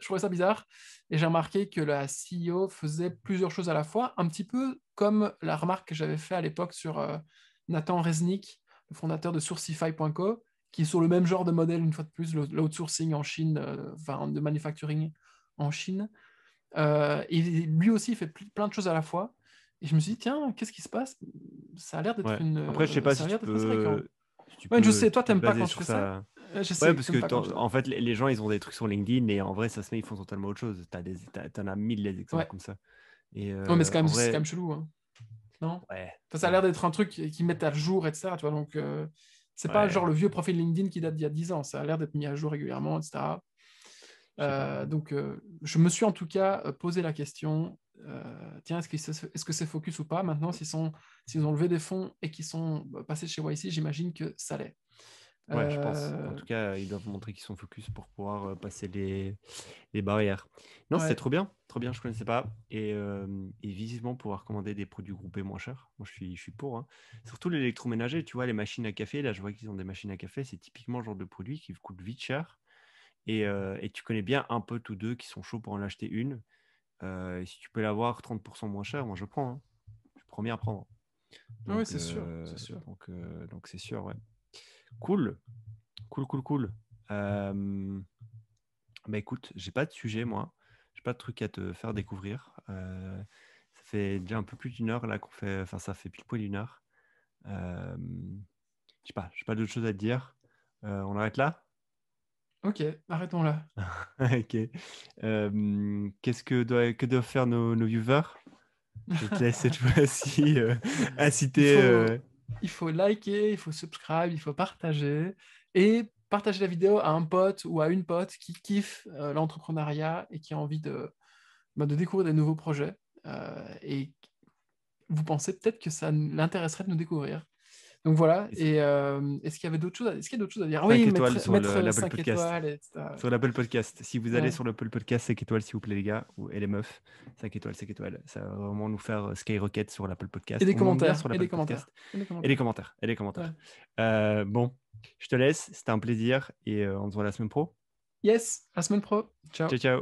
trouvais ça bizarre. Et j'ai remarqué que la CEO faisait plusieurs choses à la fois, un petit peu comme la remarque que j'avais fait à l'époque sur Nathan Reznick, le fondateur de Sourcify.co, qui est sur le même genre de modèle, une fois de plus, l'outsourcing en Chine, enfin de manufacturing en Chine. Et lui aussi, il fait plein de choses à la fois. Et je me suis dit, tiens, qu'est-ce qui se passe? Ça a l'air d'être ouais. Après, je sais pas ça a l'air d'être assez récurrent. Ouais, je sais, toi, te t'aimes pas baser quand je sur fais ça. ça. Je Ouais, sais que parce t'aimes que pas quand je fais ça. en fait, les gens, ils ont des trucs sur LinkedIn et en vrai, ça se met, ils font totalement autre chose. T'en as mille des exemples Ouais. comme ça. Et Ouais, mais en c'est quand vrai, même chelou, hein. Non? ouais, Enfin, ça a l'air ouais, d'être un truc qui met à jour, etc. Tu vois, donc, c'est pas genre ouais, le vieux profil LinkedIn qui date d'il y a 10 ans. Ça a l'air d'être mis à jour régulièrement, etc. je sais pas. Donc, je me suis en tout cas posé la question, tiens, est-ce que c'est focus ou pas? Maintenant, s'ils ont levé des fonds et qu'ils sont passés chez YC, j'imagine que ça l'est. Ouais, je pense. En Euh, tout cas, ils doivent montrer qu'ils sont focus pour pouvoir passer les barrières. Non, c'était ouais, trop bien. Trop bien, je connaissais pas. Et visiblement, pouvoir commander des produits groupés moins chers. Moi, je suis pour, hein. Surtout l'électroménager, tu vois, les machines à café. Là, je vois qu'ils ont des machines à café. C'est typiquement le genre de produit qui coûte vite cher. Et tu connais bien un peu tous deux qui sont chauds pour en acheter une. Et si tu peux l'avoir 30% moins cher, moi, je prends, hein. Je suis le premier à prendre. ouais, Donc, c'est sûr, c'est sûr. donc c'est sûr, ouais. Cool, cool, cool, cool. Bah écoute, j'ai pas de sujet, moi. J'ai pas de truc à te faire découvrir. Ça fait déjà un peu plus d'une heure là qu'on fait. Enfin, ça fait pile poil une heure. Euh, j'ai pas d'autre chose à te dire. On arrête là? Ok, arrêtons là. Ok. Que doivent faire nos viewers? Je te laisse cette fois-ci Il inciter. faut, il faut liker, il faut subscribe, il faut partager et partager la vidéo à un pote ou à une pote qui kiffe l'entrepreneuriat et qui a envie de découvrir des nouveaux projets. Et vous pensez peut-être que ça l'intéresserait de nous découvrir. Donc voilà. Et est-ce qu'il y avait d'autres choses est-ce qu'il y a d'autres choses à dire? Ah 5 oui, étoiles sur mettre l'Apple 5 Podcast. étoiles, etc. Sur l'Apple Podcast. Si vous allez Ouais. sur l'Apple Podcast, 5 étoiles, s'il vous plaît, les gars, et les meufs. 5 étoiles, 5 étoiles. Ça va vraiment nous faire skyrocket sur l'Apple Et Podcast. des On monte bien commentaires. sur Et l'Apple des commentaires. Podcast. Et des Et des commentaires. commentaires. Et des Ouais. commentaires. Bon, je te laisse. C'était un plaisir et on se voit la semaine pro. Yes, à la semaine pro. Ciao. Ciao, ciao.